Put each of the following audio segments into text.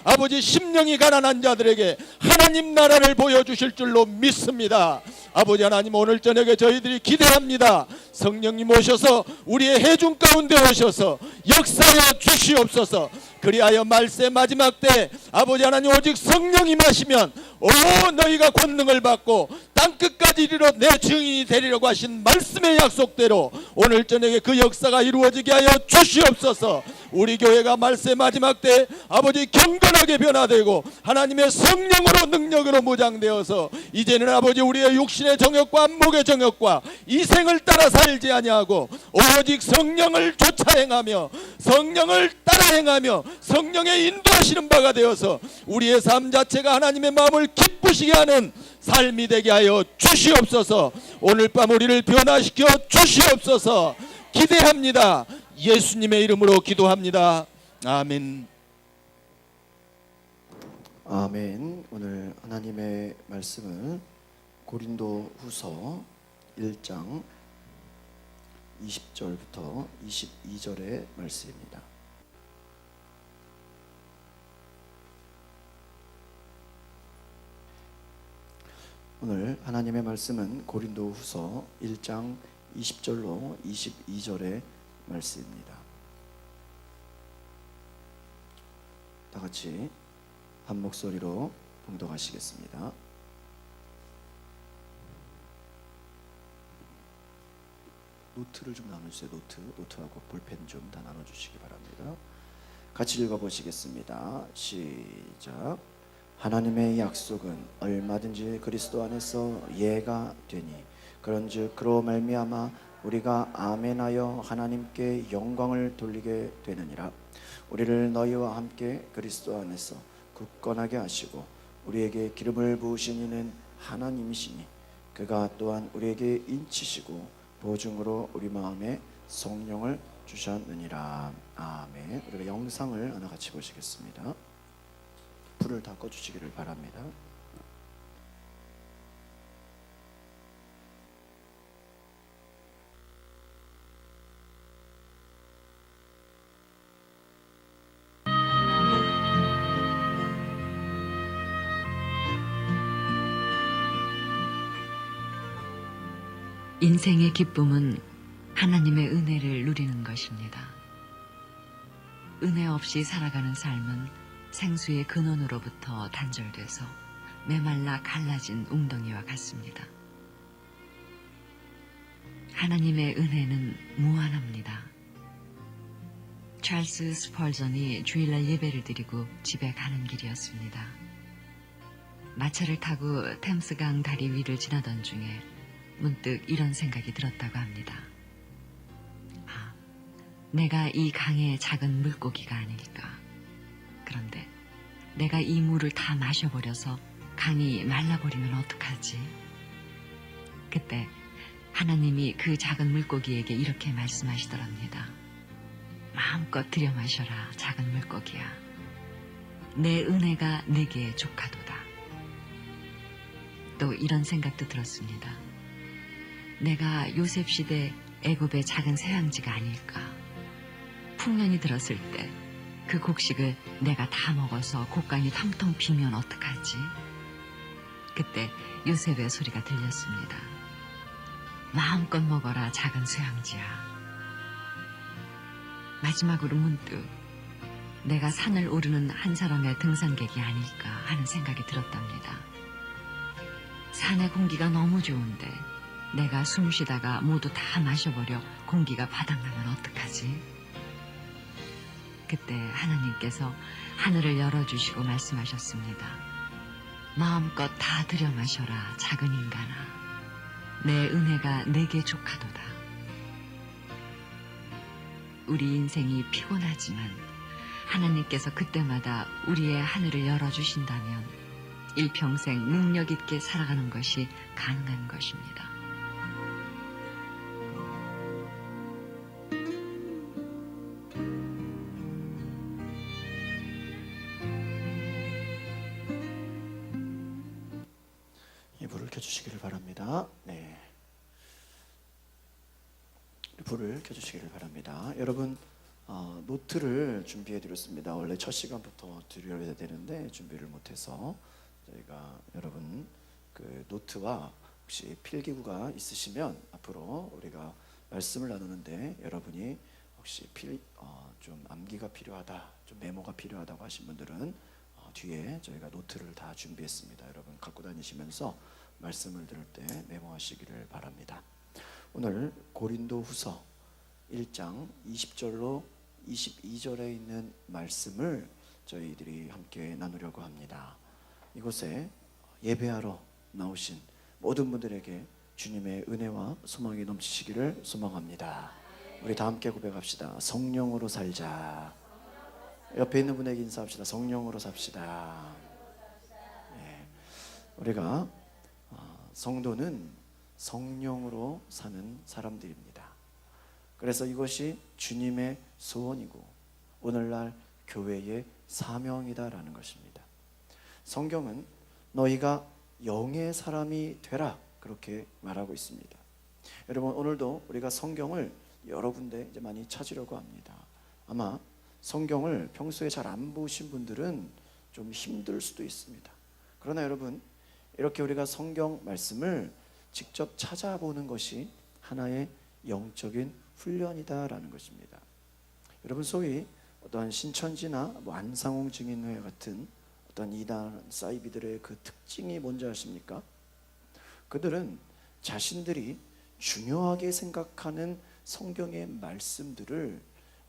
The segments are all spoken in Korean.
아버지 심령이 가난한 자들에게 하나님 나라를 보여주실 줄로 믿습니다. 아버지 하나님, 오늘 저녁에 저희들이 기대합니다. 성령님 오셔서 우리의 해중 가운데 오셔서 역사하여 주시옵소서. 그리하여 말세 마지막 때 아버지 하나님 오직 성령이 마시면 너희가 권능을 받고 땅끝까지 이르러 내 증인이 되리라고 하신 말씀의 약속대로 오늘 저녁에 그 역사가 이루어지게 하여 주시옵소서. 우리 교회가 말세 마지막 때 아버지 경건하게 변화되고 하나님의 성령으로 능력으로 무장되어서 이제는 아버지 우리의 육신의 정욕과 안목의 정욕과 이생을 따라 살지 아니하고 오직 성령을 쫓아 행하며 성령을 따라 행하며 성령의 인도하시는 바가 되어서 우리의 삶 자체가 하나님의 마음을 기쁘시게 하는 삶이 되게 하여 주시옵소서. 오늘 밤 우리를 변화시켜 주시옵소서. 기대합니다. 예수님의 이름으로 기도합니다. 아멘. 아멘. 오늘 하나님의 말씀은 고린도 후서 1장 20절부터 22절의 말씀입니다. 오늘 하나님의 말씀은 고린도 후서 1장 20절로 22절의 말씀입니다. 다 같이 한 목소리로 봉독하시겠습니다. 노트를 좀 나눠주세요. 노트하고 볼펜 좀 다 나눠주시기 바랍니다. 같이 읽어보시겠습니다. 시작. 하나님의 약속은 얼마든지 그리스도 안에서 예가 되니 그런즉 그로 말미암아 우리가 아멘하여 하나님께 영광을 돌리게 되느니라. 우리를 너희와 함께 그리스도 안에서 굳건하게 하시고 우리에게 기름을 부으신 이는 하나님이시니 그가 또한 우리에게 인치시고 보증으로 우리 마음에 성령을 주셨느니라. 아멘. 우리가 영상을 하나 같이 보시겠습니다. 불을 다 꺼주시기를 바랍니다. 인생의 기쁨은 하나님의 은혜를 누리는 것입니다. 은혜 없이 살아가는 삶은 생수의 근원으로부터 단절돼서 메말라 갈라진 웅덩이와 같습니다. 하나님의 은혜는 무한합니다. 찰스 스펄전이 주일날 예배를 드리고 집에 가는 길이었습니다. 마차를 타고 템스강 다리 위를 지나던 중에 문득 이런 생각이 들었다고 합니다. 아, 내가 이 강의 작은 물고기가 아닐까. 그런데 내가 이 물을 다 마셔버려서 강이 말라버리면 어떡하지? 그때 하나님이 그 작은 물고기에게 이렇게 말씀하시더랍니다. 마음껏 들여 마셔라, 작은 물고기야. 내 은혜가 네게 족하도다. 또 이런 생각도 들었습니다. 내가 요셉 시대 애굽의 작은 새왕지가 아닐까. 풍년이 들었을 때 그 곡식을 내가 다 먹어서 곡간이 텅텅 비면 어떡하지? 그때 요셉의 소리가 들렸습니다. 마음껏 먹어라, 작은 새왕지야. 마지막으로 문득 내가 산을 오르는 한 사람의 등산객이 아닐까 하는 생각이 들었답니다. 산의 공기가 너무 좋은데 내가 숨 쉬다가 모두 다 마셔버려 공기가 바닥나면 어떡하지? 그때 하나님께서 하늘을 열어주시고 말씀하셨습니다. 마음껏 다 들여 마셔라, 작은 인간아. 내 은혜가 내게 족하도다. 우리 인생이 피곤하지만 하나님께서 그때마다 우리의 하늘을 열어주신다면 일평생 능력 있게 살아가는 것이 가능한 것입니다. 불을 켜주시기를 바랍니다. 네, 불을 켜주시기를 바랍니다. 여러분, 노트를 준비해 드렸습니다. 원래 첫 시간부터 드려야 되는데 준비를 못해서 저희가 여러분 그 노트와 혹시 필기구가 있으시면 앞으로 우리가 말씀을 나누는데 여러분이 혹시 좀 암기가 필요하다, 좀 메모가 필요하다고 하신 분들은 뒤에 저희가 노트를 다 준비했습니다. 여러분 갖고 다니시면서 말씀을 들을 때 메모하시기를 바랍니다. 오늘 고린도후서 1장 20절로 22절에 있는 말씀을 저희들이 함께 나누려고 합니다. 이곳에 예배하러 나오신 모든 분들에게 주님의 은혜와 소망이 넘치시기를 소망합니다. 우리 다 함께 고백합시다. 성령으로 살자. 옆에 있는 분에게 인사합시다. 성령으로 삽시다. 네. 우리가 성도는 성령으로 사는 사람들입니다. 그래서 이것이 주님의 소원이고 오늘날 교회의 사명이다라는 것입니다. 성경은 너희가 영의 사람이 되라 그렇게 말하고 있습니다. 여러분 오늘도 우리가 성경을 여러 군데 이제 많이 찾으려고 합니다. 아마 성경을 평소에 잘 안 보신 분들은 좀 힘들 수도 있습니다. 그러나 여러분 이렇게 우리가 성경 말씀을 직접 찾아보는 것이 하나의 영적인 훈련이다라는 것입니다. 여러분 소위 어떤 신천지나 안상홍 증인회 같은 어떤 이단 사이비들의 그 특징이 뭔지 아십니까? 그들은 자신들이 중요하게 생각하는 성경의 말씀들을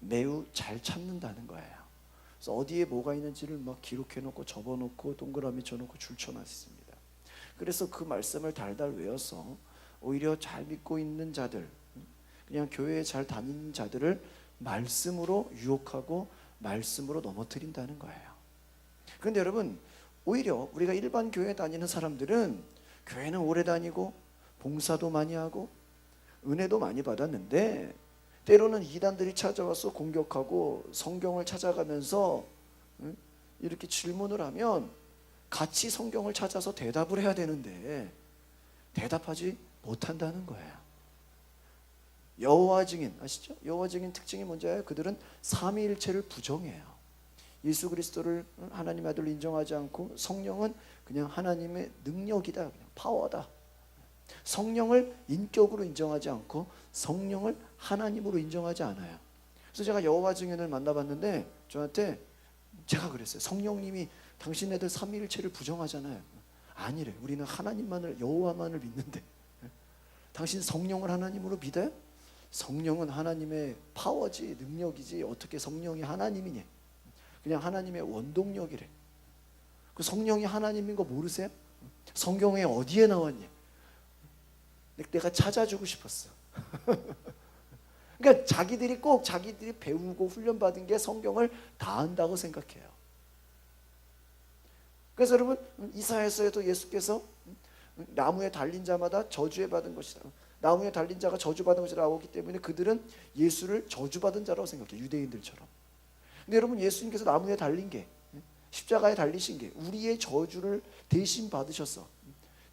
매우 잘 찾는다는 거예요. 그래서 어디에 뭐가 있는지를 막 기록해놓고 접어놓고 동그라미 쳐놓고 줄쳐놨습니다. 그래서 그 말씀을 달달 외워서 오히려 잘 믿고 있는 자들, 그냥 교회에 잘 다니는 자들을 말씀으로 유혹하고 말씀으로 넘어뜨린다는 거예요. 그런데 여러분 오히려 우리가 일반 교회 다니는 사람들은 교회는 오래 다니고 봉사도 많이 하고 은혜도 많이 받았는데 때로는 이단들이 찾아와서 공격하고 성경을 찾아가면서 이렇게 질문을 하면 같이 성경을 찾아서 대답을 해야 되는데 대답하지 못한다는 거예요. 여호와 증인 아시죠? 여호와 증인 특징이 뭔지요? 그들은 삼위일체를 부정해요. 예수 그리스도를 하나님의 아들로 인정하지 않고 성령은 그냥 하나님의 능력이다, 그냥 파워다. 성령을 인격으로 인정하지 않고 성령을 하나님으로 인정하지 않아요. 그래서 제가 여호와 증인을 만나봤는데 저한테 제가 그랬어요. 성령님이 당신네들 삼위일체를 부정하잖아요. 아니래. 우리는 하나님만을, 여호와만을 믿는데 당신 성령을 하나님으로 믿어요? 성령은 하나님의 파워지, 능력이지 어떻게 성령이 하나님이냐. 그냥 하나님의 원동력이래. 그 성령이 하나님인 거 모르세요? 성경에 어디에 나왔냐? 내가 찾아주고 싶었어. 그러니까 자기들이 꼭 자기들이 배우고 훈련받은 게 성경을 다 안다고 생각해요. 그래서 여러분 이사야서에도 예수께서 나무에 달린 자마다 저주에 받은 것이다. 나무에 달린 자가 저주받은 것이라 나오기 때문에 그들은 예수를 저주받은 자라고 생각해요. 유대인들처럼. 근데 여러분 예수님께서 나무에 달린 게 십자가에 달리신 게 우리의 저주를 대신 받으셔서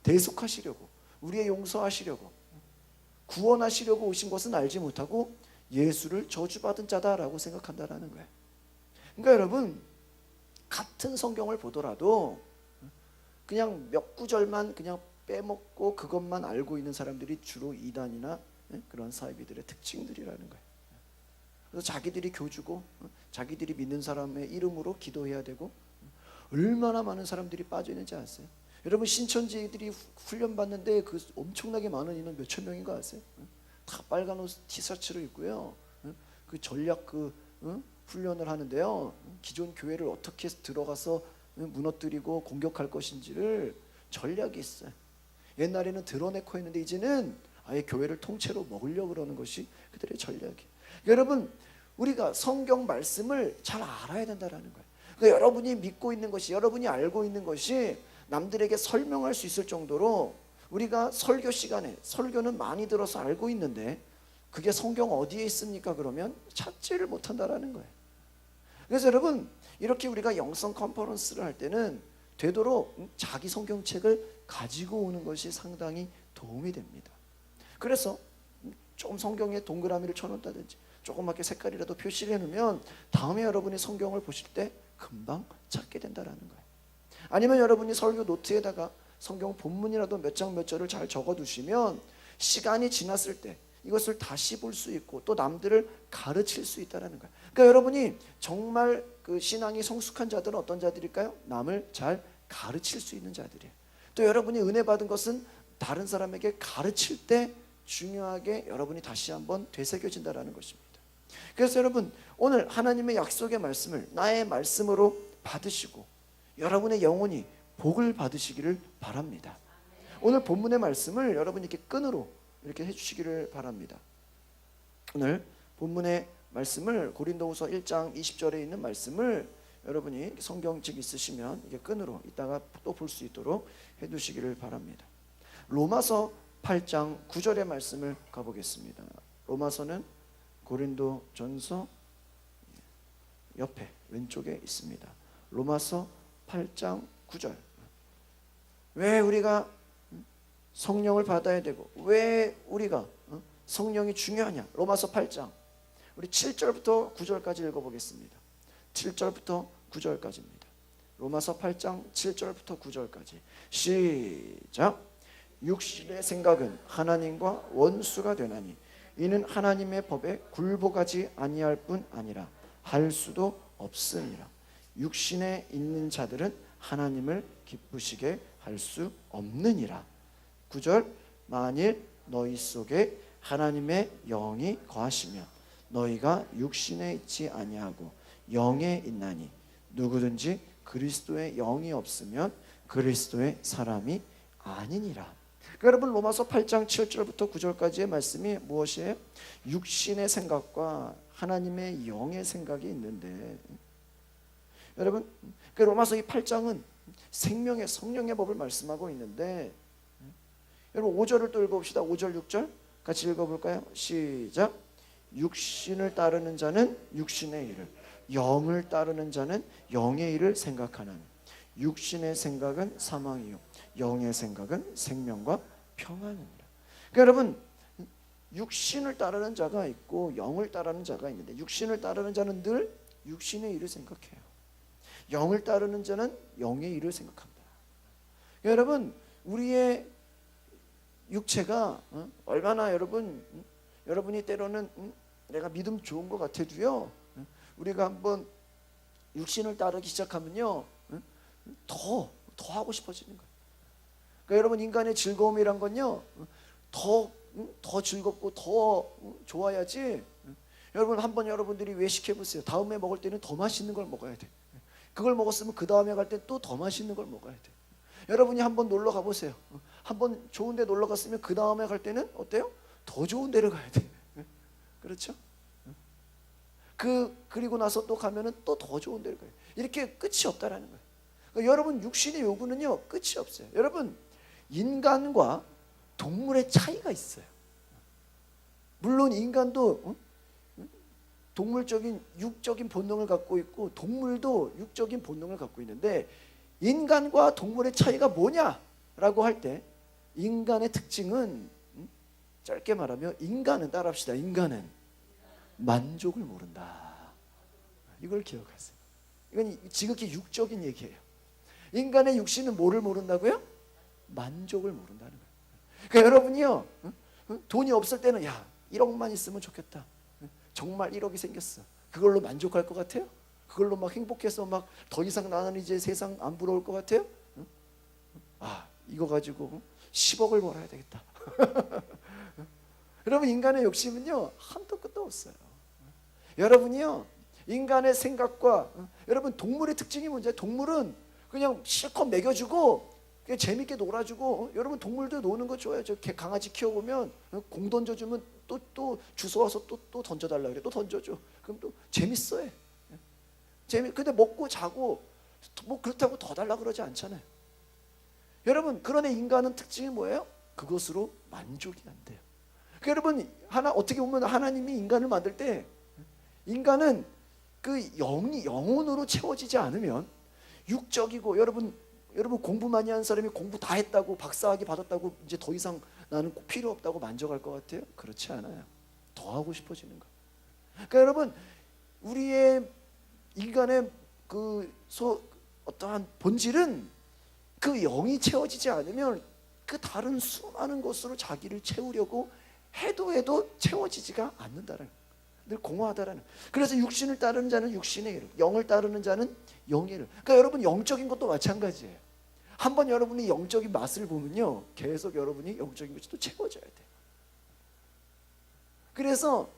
대속하시려고 우리의 용서하시려고 구원하시려고 오신 것은 알지 못하고 예수를 저주받은 자다라고 생각한다라는 거예요. 그러니까 여러분 같은 성경을 보더라도 그냥 몇 구절만 그냥 빼먹고 그것만 알고 있는 사람들이 주로 이단이나 그런 사이비들의 특징들이라는 거예요. 그래서 자기들이 교주고 자기들이 믿는 사람의 이름으로 기도해야 되고 얼마나 많은 사람들이 빠져 있는지 아세요? 여러분 신천지들이 훈련받는데 그 엄청나게 많은 인원 몇천 명인 거 아세요? 다 빨간 옷 티셔츠를 입고요. 그 전략 훈련을 하는데요. 기존 교회를 어떻게 들어가서 무너뜨리고 공격할 것인지를 전략이 있어요. 옛날에는 드러내고 했는데 이제는 아예 교회를 통째로 먹으려고 그러는 것이 그들의 전략이에요. 여러분 우리가 성경 말씀을 잘 알아야 된다는 거예요. 그러니까 여러분이 믿고 있는 것이 여러분이 알고 있는 것이 남들에게 설명할 수 있을 정도로 우리가 설교 시간에 설교는 많이 들어서 알고 있는데 그게 성경 어디에 있습니까? 그러면 찾지를 못한다라는 거예요. 그래서 여러분 이렇게 우리가 영성 컨퍼런스를 할 때는 되도록 자기 성경책을 가지고 오는 것이 상당히 도움이 됩니다. 그래서 좀 성경에 동그라미를 쳐놓는다든지 조그맣게 색깔이라도 표시를 해놓으면 다음에 여러분이 성경을 보실 때 금방 찾게 된다라는 거예요. 아니면 여러분이 설교 노트에다가 성경 본문이라도 몇 장 몇 절을 잘 적어두시면 시간이 지났을 때 이것을 다시 볼 수 있고 또 남들을 가르칠 수 있다는 거예요. 그러니까 여러분이 정말 그 신앙이 성숙한 자들은 어떤 자들일까요? 남을 잘 가르칠 수 있는 자들이에요. 또 여러분이 은혜 받은 것은 다른 사람에게 가르칠 때 중요하게 여러분이 다시 한번 되새겨진다는 것입니다. 그래서 여러분 오늘 하나님의 약속의 말씀을 나의 말씀으로 받으시고 여러분의 영혼이 복을 받으시기를 바랍니다. 오늘 본문의 말씀을 여러분이 이렇게 끈으로 이렇게 해주시기를 바랍니다. 오늘 본문의 말씀을 고린도후서 1장 20절에 있는 말씀을 여러분이 성경책 있으시면 이게 끈으로 이따가 또 볼 수 있도록 해두시기를 바랍니다. 로마서 8장 9절의 말씀을 가보겠습니다. 로마서는 고린도전서 옆에 왼쪽에 있습니다. 로마서 8장 9절. 왜 우리가 성령을 받아야 되고 왜 우리가 성령이 중요하냐? 로마서 8장 우리 7절부터 9절까지 읽어보겠습니다. 7절부터 9절까지입니다. 로마서 8장 7절부터 9절까지 시작. 육신의 생각은 하나님과 원수가 되나니 이는 하나님의 법에 굴복하지 아니할 뿐 아니라 할 수도 없음이라. 육신에 있는 자들은 하나님을 기쁘시게 할 수 없느니라. 9절. 만일 너희 속에 하나님의 영이 거하시면 너희가 육신에 있지 아니하고 영에 있나니 누구든지 그리스도의 영이 없으면 그리스도의 사람이 아니니라. 그러니까 여러분 로마서 8장 7절부터 9절까지의 말씀이 무엇이에요? 육신의 생각과 하나님의 영의 생각이 있는데 여러분 그 로마서 이 8장은 생명의 성령의 법을 말씀하고 있는데 여러분 5절을 또 읽어봅시다. 5절 6절 같이 읽어볼까요? 시작. 육신을 따르는 자는 육신의 일을 영을 따르는 자는 영의 일을 생각하나니 육신의 생각은 사망이요 영의 생각은 생명과 평안이니라. 그러니까 여러분 육신을 따르는 자가 있고 영을 따르는 자가 있는데 육신을 따르는 자는 늘 육신의 일을 생각해요. 영을 따르는 자는 영의 일을 생각합니다. 그러니까 여러분 우리의 육체가 얼마나 여러분이 때로는 내가 믿음 좋은 것 같아도요 우리가 한번 육신을 따르기 시작하면요 더 하고 싶어지는 거예요. 그러니까 여러분 인간의 즐거움이란 건요 더 즐겁고 더 좋아야지. 여러분 한번 여러분들이 외식해 보세요. 다음에 먹을 때는 더 맛있는 걸 먹어야 돼. 그걸 먹었으면 그 다음에 갈 때 또 더 맛있는 걸 먹어야 돼. 여러분이 한번 놀러 가보세요. 한번 좋은 데 놀러 갔으면 그 다음에 갈 때는 어때요? 더 좋은 데를 가야 돼. 그렇죠? 그리고 나서 또 가면은 또 더 좋은 데를 가요. 이렇게 끝이 없다라는 거예요. 그러니까 여러분 육신의 요구는요 끝이 없어요. 여러분 인간과 동물의 차이가 있어요. 물론 인간도 동물적인 육적인 본능을 갖고 있고 동물도 육적인 본능을 갖고 있는데 인간과 동물의 차이가 뭐냐라고 할 때 인간의 특징은 짧게 말하면 인간은 따라합시다. 인간은 만족을 모른다. 이걸 기억하세요. 이건 지극히 육적인 얘기예요. 인간의 육신은 뭐를 모른다고요? 만족을 모른다는 거예요. 그러니까 여러분이요 돈이 없을 때는 야 1억만 있으면 좋겠다. 정말 1억이 생겼어. 그걸로 만족할 것 같아요? 그걸로 막 행복해서 막 더 이상 나는 이제 세상 안 부러울 것 같아요? 아 이거 가지고 10억을 벌어야 되겠다. 여러분 인간의 욕심은요 한도 끝도 없어요. 여러분이요 인간의 생각과 여러분 동물의 특징이 뭔지 동물은 그냥 실컷 먹여주고 그냥 재밌게 놀아주고 여러분 동물도 노는 거 좋아해요. 저 강아지 키워보면 공 던져주면 또 주워와서 또 던져달라 그래. 또 던져줘. 그럼 또 재밌어해. 근데 먹고 자고 뭐 그렇다고 더 달라 그러지 않잖아요. 여러분 그런데 인간은 특징이 뭐예요? 그것으로 만족이 안 돼요. 그러니까 여러분 어떻게 보면 하나님이 인간을 만들 때 인간은 그 영혼으로 채워지지 않으면 육적이고 여러분 공부 많이 한 사람이 공부 다 했다고 박사학위 받았다고 이제 더 이상 나는 필요 없다고 만족할 것 같아요? 그렇지 않아요. 더 하고 싶어지는 거예요. 그러니까 여러분, 우리의 인간의 어떠한 본질은 그 영이 채워지지 않으면 그 다른 수많은 것으로 자기를 채우려고 해도 채워지지가 않는다는, 늘 공허하다라는. 그래서 육신을 따르는 자는 육신의 일, 영을 따르는 자는 영의 일. 그러니까 여러분, 영적인 것도 마찬가지예요. 한번 여러분이 영적인 맛을 보면요, 계속 여러분이 영적인 것이 또 채워져야 돼요. 그래서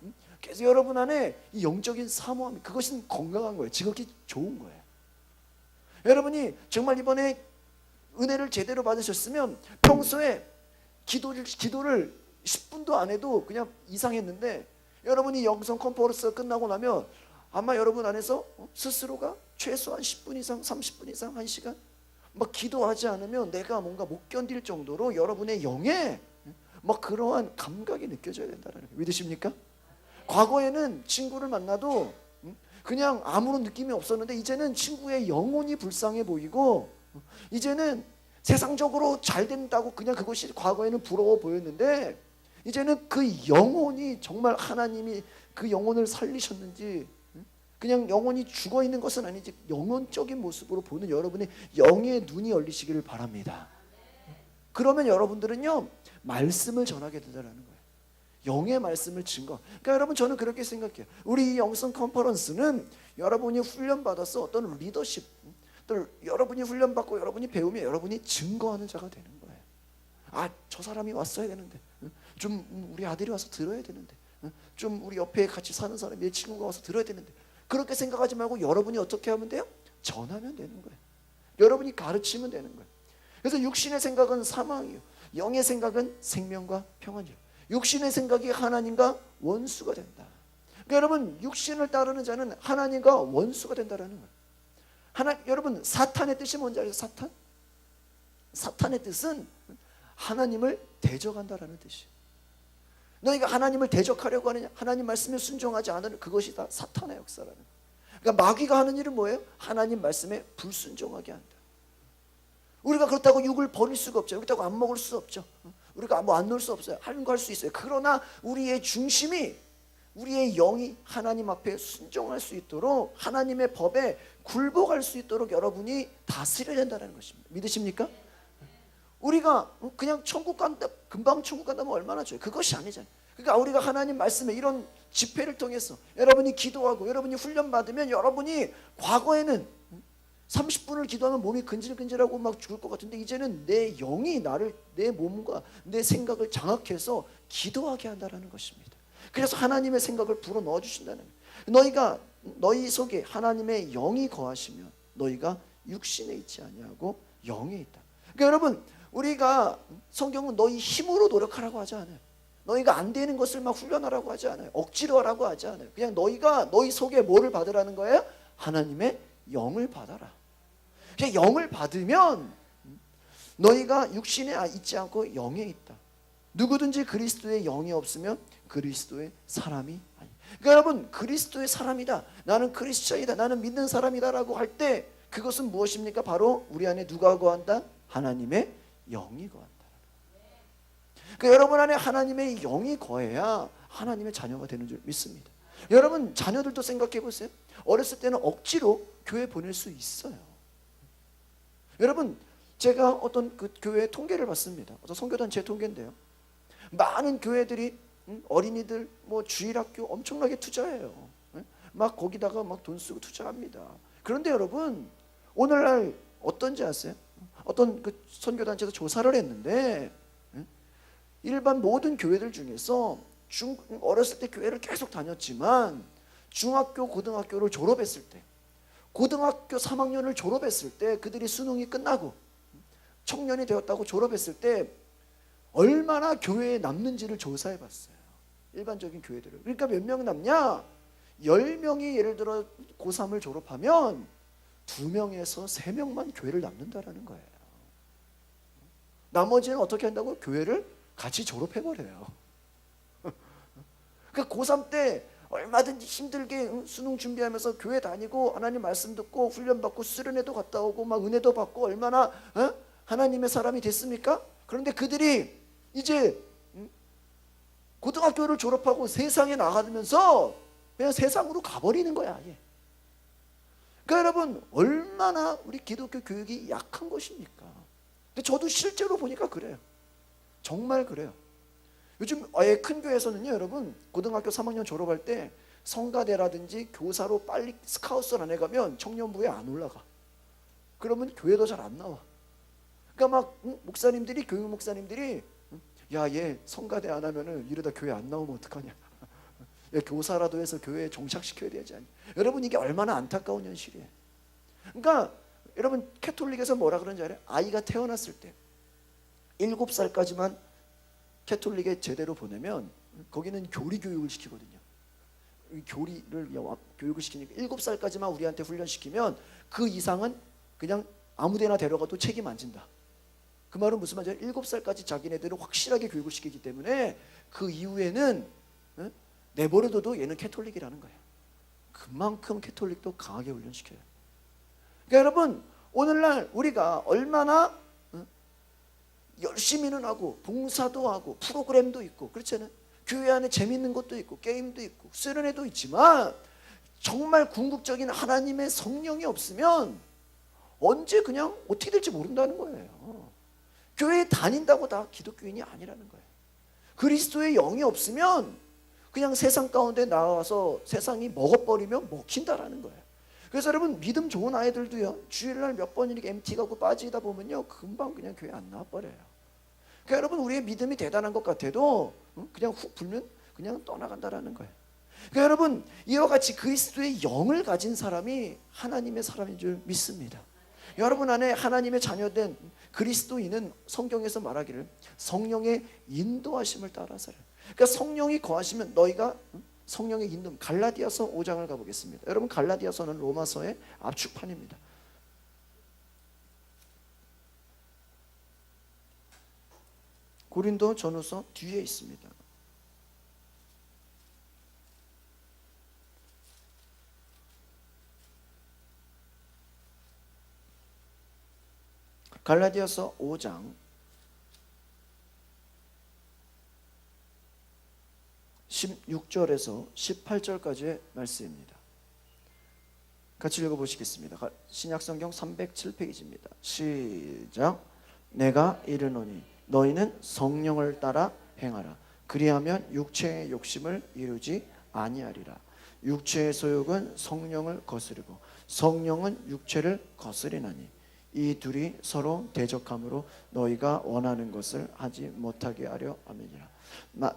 계속 여러분 안에 이 영적인 사모함, 그것이 건강한 거예요. 지극히 좋은 거예요. 여러분이 정말 이번에 은혜를 제대로 받으셨으면 평소에 기도를 10분도 안 해도 그냥 이상했는데, 여러분이 영성 컨퍼런스가 끝나고 나면 아마 여러분 안에서 스스로가 최소한 10분 이상, 30분 이상, 1시간 막 기도하지 않으면 내가 뭔가 못 견딜 정도로 여러분의 영에 막 그러한 감각이 느껴져야 된다는 거예요. 믿으십니까? 과거에는 친구를 만나도 그냥 아무런 느낌이 없었는데, 이제는 친구의 영혼이 불쌍해 보이고, 이제는 세상적으로 잘 된다고 그냥 그것이 과거에는 부러워 보였는데, 이제는 그 영혼이 정말 하나님이 그 영혼을 살리셨는지, 그냥 영혼이 죽어 있는 것은 아니지 영혼적인 모습으로 보는 여러분의 영의 눈이 열리시기를 바랍니다. 그러면 여러분들은요, 말씀을 전하게 된다는 거예요. 영의 말씀을 증거. 그러니까 여러분, 저는 그렇게 생각해요. 우리 이 영성 컨퍼런스는 여러분이 훈련받아서 어떤 리더십, 또 여러분이 훈련받고 여러분이 배우면 여러분이 증거하는 자가 되는 거예요. 아, 저 사람이 왔어야 되는데, 좀 우리 아들이 와서 들어야 되는데, 좀 우리 옆에 같이 사는 사람이, 내 친구가 와서 들어야 되는데, 그렇게 생각하지 말고 여러분이 어떻게 하면 돼요? 전하면 되는 거예요. 여러분이 가르치면 되는 거예요. 그래서 육신의 생각은 사망이요, 영의 생각은 생명과 평안이요. 육신의 생각이 하나님과 원수가 된다. 그러니까 여러분, 육신을 따르는 자는 하나님과 원수가 된다라는 거예요. 여러분, 사탄의 뜻이 뭔지 아세요? 사탄의 뜻은 하나님을 대적한다라는 뜻이에요. 너희가 하나님을 대적하려고 하느냐, 하나님 말씀에 순종하지 않으면 그것이 다 사탄의 역사라는 거예요. 그러니까 마귀가 하는 일은 뭐예요? 하나님 말씀에 불순종하게 한다. 우리가 그렇다고 육을 버릴 수가 없죠. 그렇다고 안 먹을 수 없죠. 우리가 뭐 안 놀 수 없어요. 하는 거 할 수 있어요. 그러나 우리의 중심이, 우리의 영이 하나님 앞에 순종할 수 있도록, 하나님의 법에 굴복할 수 있도록 여러분이 다스려야 된다는 것입니다. 믿으십니까? 우리가 그냥 천국 간다, 금방 천국 간다면 얼마나 좋아요. 그것이 아니잖아요. 그러니까 우리가 하나님 말씀에 이런 집회를 통해서 여러분이 기도하고 여러분이 훈련받으면, 여러분이 과거에는 30분을 기도하면 몸이 근질근질하고 막 죽을 것 같은데, 이제는 내 영이 나를, 내 몸과 내 생각을 장악해서 기도하게 한다는 것입니다. 그래서 하나님의 생각을 불어 넣어 주신다는 거예요. 너희 속에 하나님의 영이 거하시면 너희가 육신에 있지 아니하고 영에 있다. 그러니까 여러분, 우리가 성경은 너희 힘으로 노력하라고 하지 않아요. 너희가 안 되는 것을 막 훈련하라고 하지 않아요. 억지로 하라고 하지 않아요. 그냥 너희 속에 뭐를 받으라는 거예요? 하나님의 영을 받아라. 영을 받으면 너희가 육신에 있지 않고 영에 있다. 누구든지 그리스도의 영이 없으면 그리스도의 사람이 아니다. 그러니까 여러분, 그리스도의 사람이다, 나는 크리스천이다, 나는 믿는 사람이다 라고 할 때 그것은 무엇입니까? 바로 우리 안에 누가 거한다? 하나님의 영이 거한다. 그러니까 여러분 안에 하나님의 영이 거해야 하나님의 자녀가 되는 줄 믿습니다. 여러분, 자녀들도 생각해 보세요. 어렸을 때는 억지로 교회 보낼 수 있어요. 여러분, 제가 어떤 그 교회 통계를 봤습니다. 어떤 선교단체 통계인데요, 많은 교회들이 어린이들 뭐 주일학교 엄청나게 투자해요. 막 거기다가 막 돈 쓰고 투자합니다. 그런데 여러분, 오늘날 어떤지 아세요? 어떤 그 선교단체에서 조사를 했는데, 일반 모든 교회들 중에서 어렸을 때 교회를 계속 다녔지만 중학교, 고등학교를 졸업했을 때, 고등학교 3학년을 졸업했을 때, 그들이 수능이 끝나고 청년이 되었다고 졸업했을 때 얼마나 교회에 남는지를 조사해 봤어요. 일반적인 교회들을. 그러니까 몇 명 남냐? 10명이 예를 들어 고3을 졸업하면 2명에서 3명만 교회를 남는다라는 거예요. 나머지는 어떻게 한다고? 교회를 같이 졸업해버려요. 그러니까 고3 때 얼마든지 힘들게 수능 준비하면서 교회 다니고 하나님 말씀 듣고 훈련받고 수련회도 갔다 오고 막 은혜도 받고 얼마나 하나님의 사람이 됐습니까? 그런데 그들이 이제 고등학교를 졸업하고 세상에 나가면서 그냥 세상으로 가버리는 거야. 아예. 그러니까 여러분 얼마나 우리 기독교 교육이 약한 것입니까? 근데 저도 실제로 보니까 그래요. 정말 그래요. 요즘 아예 큰 교회에서는요, 여러분 고등학교 3학년 졸업할 때 성가대라든지 교사로 빨리 스카우트를 안 해가면 청년부에 안 올라가. 그러면 교회도 잘 안 나와. 그러니까 막 목사님들이, 교육 목사님들이 야, 얘 성가대 안 하면은 이러다 교회 안 나오면 어떡하냐. 얘 교사라도 해서 교회에 정착시켜야 되지 않냐. 여러분 이게 얼마나 안타까운 현실이에요. 그러니까 여러분 캐톨릭에서 뭐라 그러는지 알아요? 아이가 태어났을 때 7살까지만 캐톨릭에 제대로 보내면 거기는 교리 교육을 시키거든요. 교리를 교육을 시키니까 7살까지만 우리한테 훈련시키면 그 이상은 그냥 아무데나 데려가도 책임 안 진다. 그 말은 무슨 말이에요? 7살까지 자기네들을 확실하게 교육을 시키기 때문에 그 이후에는 내버려둬도 얘는 캐톨릭이라는 거예요. 그만큼 캐톨릭도 강하게 훈련시켜요. 그러니까 여러분 오늘날 우리가 얼마나 열심히는 하고 봉사도 하고 프로그램도 있고 그렇잖아요. 교회 안에 재밌는 것도 있고 게임도 있고 수련회도 있지만 정말 궁극적인 하나님의 성령이 없으면 언제 그냥 어떻게 될지 모른다는 거예요. 교회에 다닌다고 다 기독교인이 아니라는 거예요. 그리스도의 영이 없으면 그냥 세상 가운데 나와서 세상이 먹어버리면 먹힌다라는 거예요. 그래서 여러분 믿음 좋은 아이들도요, 주일날 몇 번 이렇게 MT 가고 빠지다 보면요 금방 그냥 교회 안 나와버려요. 그러니까 여러분 우리의 믿음이 대단한 것 같아도 그냥 훅 불면 그냥 떠나간다라는 거예요. 그러니까 여러분 이와 같이 그리스도의 영을 가진 사람이 하나님의 사람인 줄 믿습니다. 여러분 안에 하나님의 자녀된 그리스도인은 성경에서 말하기를 성령의 인도하심을 따라서요. 그러니까 성령이 거하시면 너희가 성령의 인도. 갈라디아서 5장을 가보겠습니다. 여러분 갈라디아서는 로마서의 압축판입니다. 고린도 전후서 뒤에 있습니다. 갈라디아서 5장 16절에서 18절까지의 말씀입니다. 같이 읽어보시겠습니다. 신약성경 307페이지입니다. 시작. 내가 이르노니 너희는 성령을 따라 행하라. 그리하면 육체의 욕심을 이루지 아니하리라. 육체의 소욕은 성령을 거스르고 성령은 육체를 거스리나니 이 둘이 서로 대적함으로 너희가 원하는 것을 하지 못하게 하려 함이니라.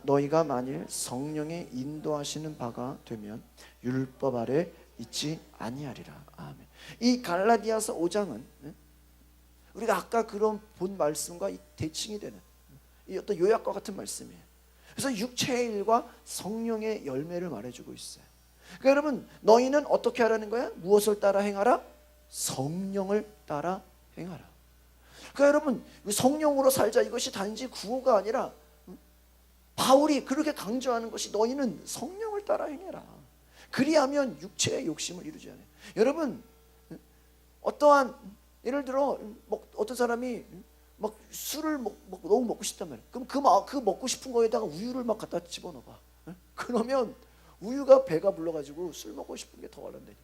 너희가 만일 성령의 인도하시는 바가 되면 율법 아래 있지 아니하리라. 아멘. 이 갈라디아서 5장은 우리가 아까 그런 본 말씀과 대칭이 되는 이 어떤 요약과 같은 말씀이에요. 그래서 육체의 일과 성령의 열매를 말해주고 있어요. 그러니까 여러분 너희는 어떻게 하라는 거야? 무엇을 따라 행하라? 성령을 따라 행하라. 그러니까 여러분 성령으로 살자 이것이 단지 구호가 아니라 바울이 그렇게 강조하는 것이 너희는 성령을 따라 행해라. 그리하면 육체의 욕심을 이루지 않아요. 여러분 어떠한 예를 들어 어떤 사람이 막 술을 너무 먹고 싶단 말이에요. 그럼 그 먹고 싶은 거에다가 우유를 막 갖다 집어넣어봐. 그러면 우유가 배가 불러가지고 술 먹고 싶은 게 더 올라온다니까.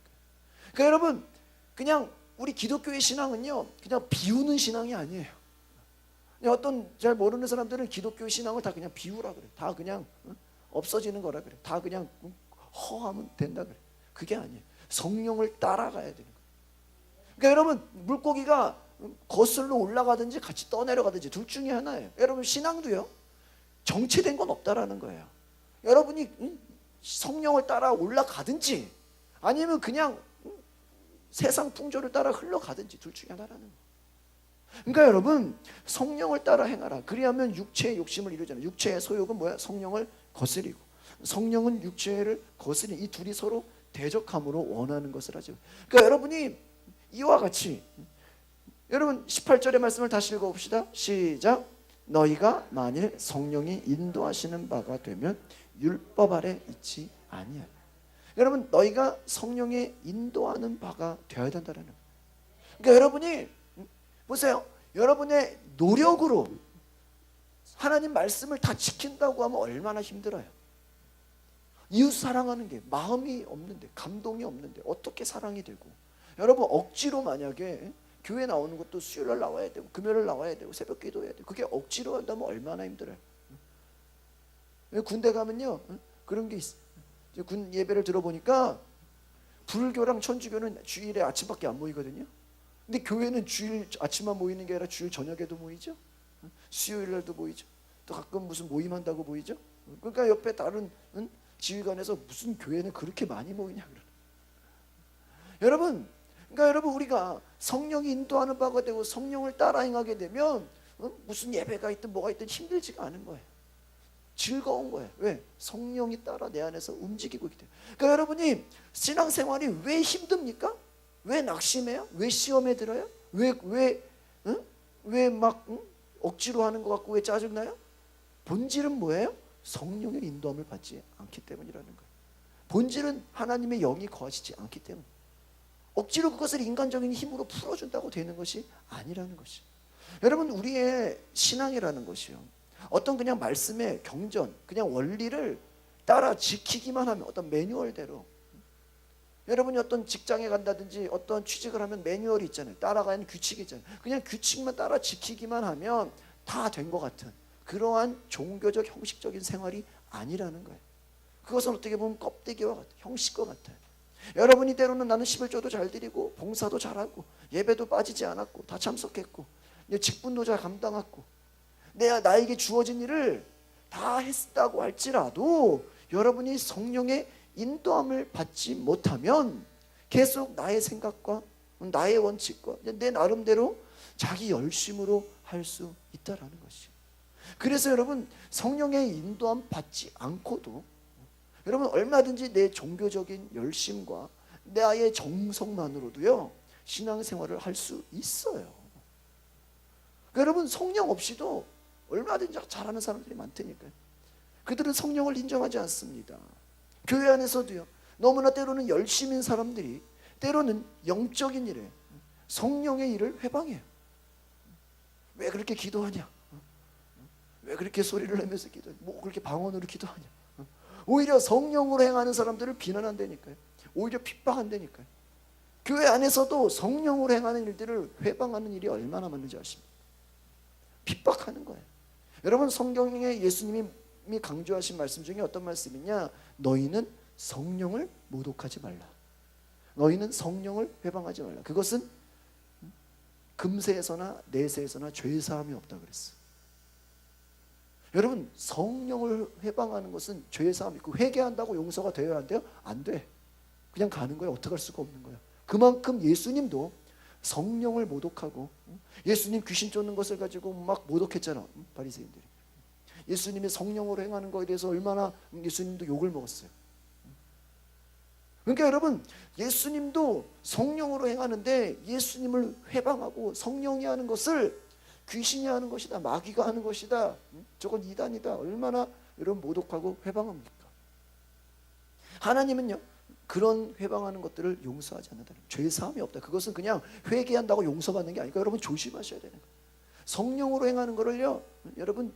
그러니까 여러분 그냥 우리 기독교의 신앙은요 그냥 비우는 신앙이 아니에요. 어떤 잘 모르는 사람들은 기독교의 신앙을 다 그냥 비우라 그래. 다 그냥 없어지는 거라 그래. 다 그냥 허하면 된다 그래. 그게 아니에요. 성령을 따라가야 되는 거예요. 그러니까 여러분 물고기가 거슬러 올라가든지 같이 떠내려가든지 둘 중에 하나예요. 여러분 신앙도요 정체된 건 없다라는 거예요. 여러분이 성령을 따라 올라가든지 아니면 그냥 세상 풍조를 따라 흘러가든지 둘 중에 하나라는 거예요. 그러니까 여러분 성령을 따라 행하라. 그리하면 육체의 욕심을 이루잖아요. 육체의 소욕은 뭐야? 성령을 거스리고 성령은 육체를 거스리는 이 둘이 서로 대적함으로 원하는 것을 하죠. 그러니까 여러분이 이와 같이 여러분 18절의 말씀을 다시 읽어봅시다. 시작. 너희가 만일 성령이 인도하시는 바가 되면 율법 아래 있지 아니하리. 여러분 너희가 성령의 인도하는 바가 되어야 된다는 거예요. 그러니까 여러분이 보세요. 여러분의 노력으로 하나님 말씀을 다 지킨다고 하면 얼마나 힘들어요. 이웃 사랑하는 게 마음이 없는데, 감동이 없는데 어떻게 사랑이 되고. 여러분 억지로 만약에 교회 나오는 것도 수요일날 나와야 되고 금요일날 나와야 되고 새벽 기도해야 되고, 그게 억지로 한다면 얼마나 힘들어요. 군대 가면요 그런 게 있어. 군 예배를 들어보니까 불교랑 천주교는 주일에 아침밖에 안 모이거든요. 근데 교회는 주일 아침만 모이는 게 아니라 주일 저녁에도 모이죠. 수요일날도 모이죠. 또 가끔 무슨 모임한다고 모이죠. 그러니까 옆에 다른 지휘관에서 무슨 교회는 그렇게 많이 모이냐 그러는. 여러분, 그러니까 여러분 우리가 성령이 인도하는 바가 되고 성령을 따라 행하게 되면 무슨 예배가 있든 뭐가 있든 힘들지가 않은 거예요. 즐거운 거예요. 왜? 성령이 따라 내 안에서 움직이고 있기 때문에. 그러니까 여러분이 신앙생활이 왜 힘듭니까? 왜 낙심해요? 왜 시험에 들어요? 왜 막 억지로 하는 것 같고 왜 짜증나요? 본질은 뭐예요? 성령의 인도함을 받지 않기 때문이라는 거예요. 본질은 하나님의 영이 거하시지 않기 때문. 억지로 그것을 인간적인 힘으로 풀어준다고 되는 것이 아니라는 것이. 여러분 우리의 신앙이라는 것이요, 어떤 그냥 말씀의 경전, 그냥 원리를 따라 지키기만 하면, 어떤 매뉴얼대로, 여러분이 어떤 직장에 간다든지 어떤 취직을 하면 매뉴얼이 있잖아요. 따라가는 규칙이 있잖아요. 그냥 규칙만 따라 지키기만 하면 다 된 것 같은 그러한 종교적 형식적인 생활이 아니라는 거예요. 그것은 어떻게 보면 껍데기와 같아요. 형식과 같아요. 여러분이 때로는 나는 11조도 잘 드리고 봉사도 잘하고 예배도 빠지지 않았고 다 참석했고 직분도 잘 감당했고 나에게 주어진 일을 다 했다고 할지라도 여러분이 성령의 인도함을 받지 못하면 계속 나의 생각과 나의 원칙과 내 나름대로 자기 열심으로 할 수 있다라는 것이죠. 그래서 여러분 성령의 인도함 받지 않고도 여러분 얼마든지 내 종교적인 열심과 나의 정성만으로도요 신앙생활을 할 수 있어요. 여러분 성령 없이도 얼마든지 잘하는 사람들이 많다니까요. 그들은 성령을 인정하지 않습니다. 교회 안에서도요 너무나 때로는 열심인 사람들이 때로는 영적인 일에 성령의 일을 회방해요. 왜 그렇게 기도하냐? 왜 그렇게 소리를 내면서 기도하냐? 뭐 그렇게 방언으로 기도하냐? 오히려 성령으로 행하는 사람들을 비난한다니까요. 오히려 핍박한다니까요. 교회 안에서도 성령으로 행하는 일들을 회방하는 일이 얼마나 많은지 아십니까? 핍박하는 거예요. 여러분 성경에 예수님이 강조하신 말씀 중에 어떤 말씀이냐? 너희는 성령을 모독하지 말라. 너희는 성령을 회방하지 말라. 그것은 금세에서나 내세에서나 죄사함이 없다 그랬어요. 여러분 성령을 회방하는 것은 죄사함이 있고, 회개한다고 용서가 되어야 한대요? 안 돼. 그냥 가는 거예요. 어떻게 할 수가 없는 거예요. 그만큼 예수님도 성령을 모독하고, 예수님 귀신 쫓는 것을 가지고 막 모독했잖아. 바리새인들이. 예수님이 성령으로 행하는 것에 대해서 얼마나 예수님도 욕을 먹었어요. 그러니까 여러분 예수님도 성령으로 행하는데 예수님을 회방하고 성령이 하는 것을 귀신이 하는 것이다, 마귀가 하는 것이다, 저건 이단이다, 얼마나 여러분 모독하고 회방합니까? 하나님은요 그런 회방하는 것들을 용서하지 않는다. 죄사함이 없다. 그것은 그냥 회개한다고 용서받는 게 아니니까 여러분 조심하셔야 되는 거예요. 성령으로 행하는 것을요 여러분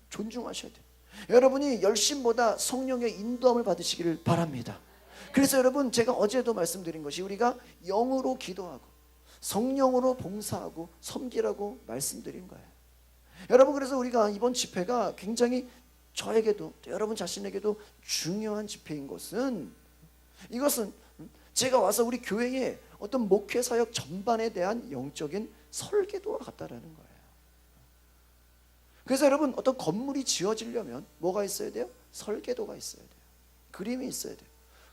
존중하셔야 돼요. 여러분이 열심보다 성령의 인도함을 받으시기를 바랍니다. 그래서 여러분 제가 어제도 말씀드린 것이, 우리가 영으로 기도하고 성령으로 봉사하고 섬기라고 말씀드린 거예요. 여러분 그래서 우리가 이번 집회가 굉장히 저에게도 또 여러분 자신에게도 중요한 집회인 것은, 이것은 제가 와서 우리 교회의 어떤 목회사역 전반에 대한 영적인 설계도와 같다라는 거예요. 그래서 여러분 어떤 건물이 지어지려면 뭐가 있어야 돼요? 설계도가 있어야 돼요. 그림이 있어야 돼요.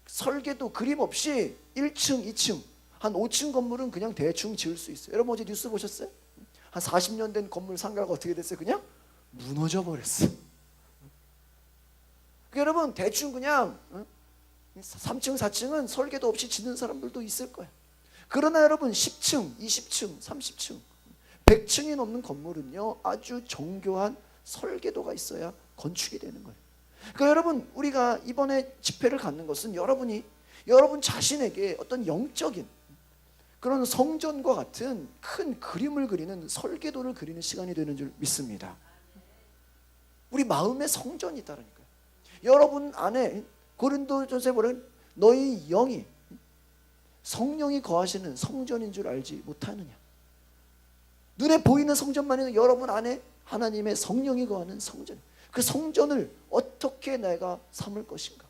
설계도 그림 없이 1층, 2층, 한 5층 건물은 그냥 대충 지을 수 있어요. 여러분 어제 뉴스 보셨어요? 한 40년 된 건물 상가가 어떻게 됐어요? 그냥 무너져 버렸어요. 여러분 대충 그냥 3층, 4층은 설계도 없이 짓는 사람들도 있을 거예요. 그러나 여러분 10층, 20층, 30층, 100층이 넘는 건물은요 아주 정교한 설계도가 있어야 건축이 되는 거예요. 그러니까 여러분 우리가 이번에 집회를 갖는 것은 여러분이 여러분 자신에게 어떤 영적인 그런 성전과 같은 큰 그림을 그리는, 설계도를 그리는 시간이 되는 줄 믿습니다. 우리 마음의 성전이 있다니까요. 여러분 안에 고린도전서에 보면 너희 영이 성령이 거하시는 성전인 줄 알지 못하느냐. 눈에 보이는 성전만이 아니라 여러분 안에 하나님의 성령이 거하는 성전. 그 성전을 어떻게 내가 삼을 것인가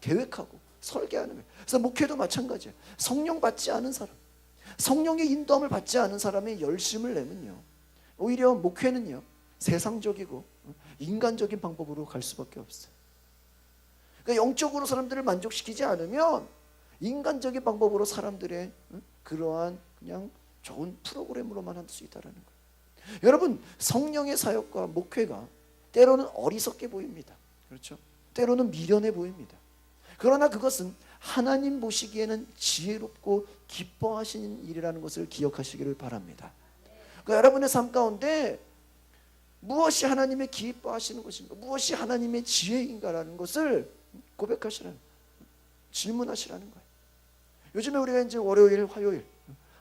계획하고 설계하는 거예요. 그래서 목회도 마찬가지예요. 성령 받지 않은 사람, 성령의 인도함을 받지 않은 사람의 열심을 내면요, 오히려 목회는요 세상적이고 인간적인 방법으로 갈 수밖에 없어요. 그러니까 영적으로 사람들을 만족시키지 않으면 인간적인 방법으로 사람들의 그러한 그냥 좋은 프로그램으로만 할 수 있다는 거예요. 여러분, 성령의 사역과 목회가 때로는 어리석게 보입니다. 그렇죠? 때로는 미련해 보입니다. 그러나 그것은 하나님 보시기에는 지혜롭고 기뻐하시는 일이라는 것을 기억하시기를 바랍니다. 그러니까 여러분의 삶 가운데 무엇이 하나님의 기뻐하시는 것인가, 무엇이 하나님의 지혜인가라는 것을 고백하시라는, 질문하시라는 거예요. 요즘에 우리가 이제 월요일, 화요일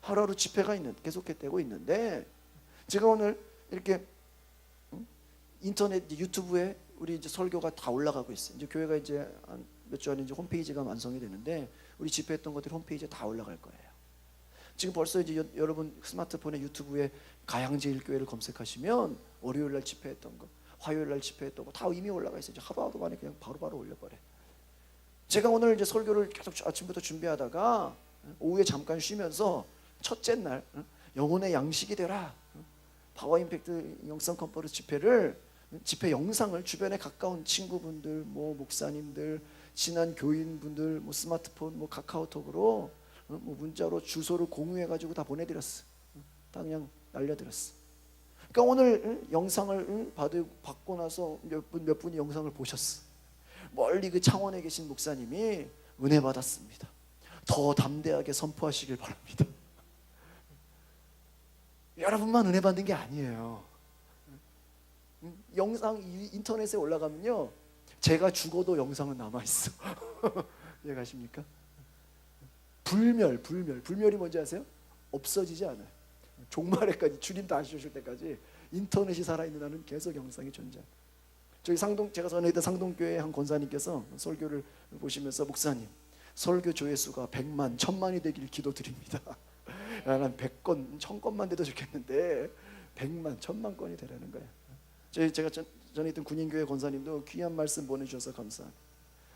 하루하루 집회가 계속되고 있는데, 제가 오늘 이렇게 인터넷 유튜브에 우리 이제 설교가 다 올라가고 있어요. 이제 교회가 이제 몇 주 안에 이제 홈페이지가 완성이 되는데, 우리 집회했던 것들이 홈페이지에 다 올라갈 거예요. 지금 벌써 이제 여러분 스마트폰에 유튜브에 가양제일교회를 검색하시면 월요일날 집회했던 거, 화요일날 집회했던 거 다 이미 올라가 있어요. 이제 하루하루 만에 그냥 바로바로 올려버려. 제가 오늘 이제 설교를 계속 아침부터 준비하다가 오후에 잠깐 쉬면서 첫째 날 영혼의 양식이 되라, 파워 임팩트 영성 컨퍼런스 집회 영상을 주변에 가까운 친구분들, 뭐 목사님들, 친한 교인분들, 뭐 스마트폰, 뭐 카카오톡으로 뭐 문자로 주소를 공유해가지고 다 보내드렸어. 다 그냥 날려드렸어. 그러니까 오늘 영상을 받고 나서 몇 분이 영상을 보셨어. 멀리 그 창원에 계신 목사님이 은혜 받았습니다. 더 담대하게 선포하시길 바랍니다. 여러분만 은혜 받는 게 아니에요. 영상 인터넷에 올라가면요, 제가 죽어도 영상은 남아있어. 이해가십니까? 불멸이 뭔지 아세요? 없어지지 않아요. 종말에까지, 주님 다시 오실 때까지 인터넷이 살아있는 한은 계속 영상이 존재해요. 저희 제가 전에 있던 상동교회 한 권사님께서 설교를 보시면서, 목사님, 설교 조회수가 100만, 1000만이 되길 기도드립니다. 난 100건, 1000건만 돼도 좋겠는데 100만, 1000만 건이 되라는 거예요. 제가 전에 있던 군인교회 권사님도 귀한 말씀 보내주셔서 감사합니다.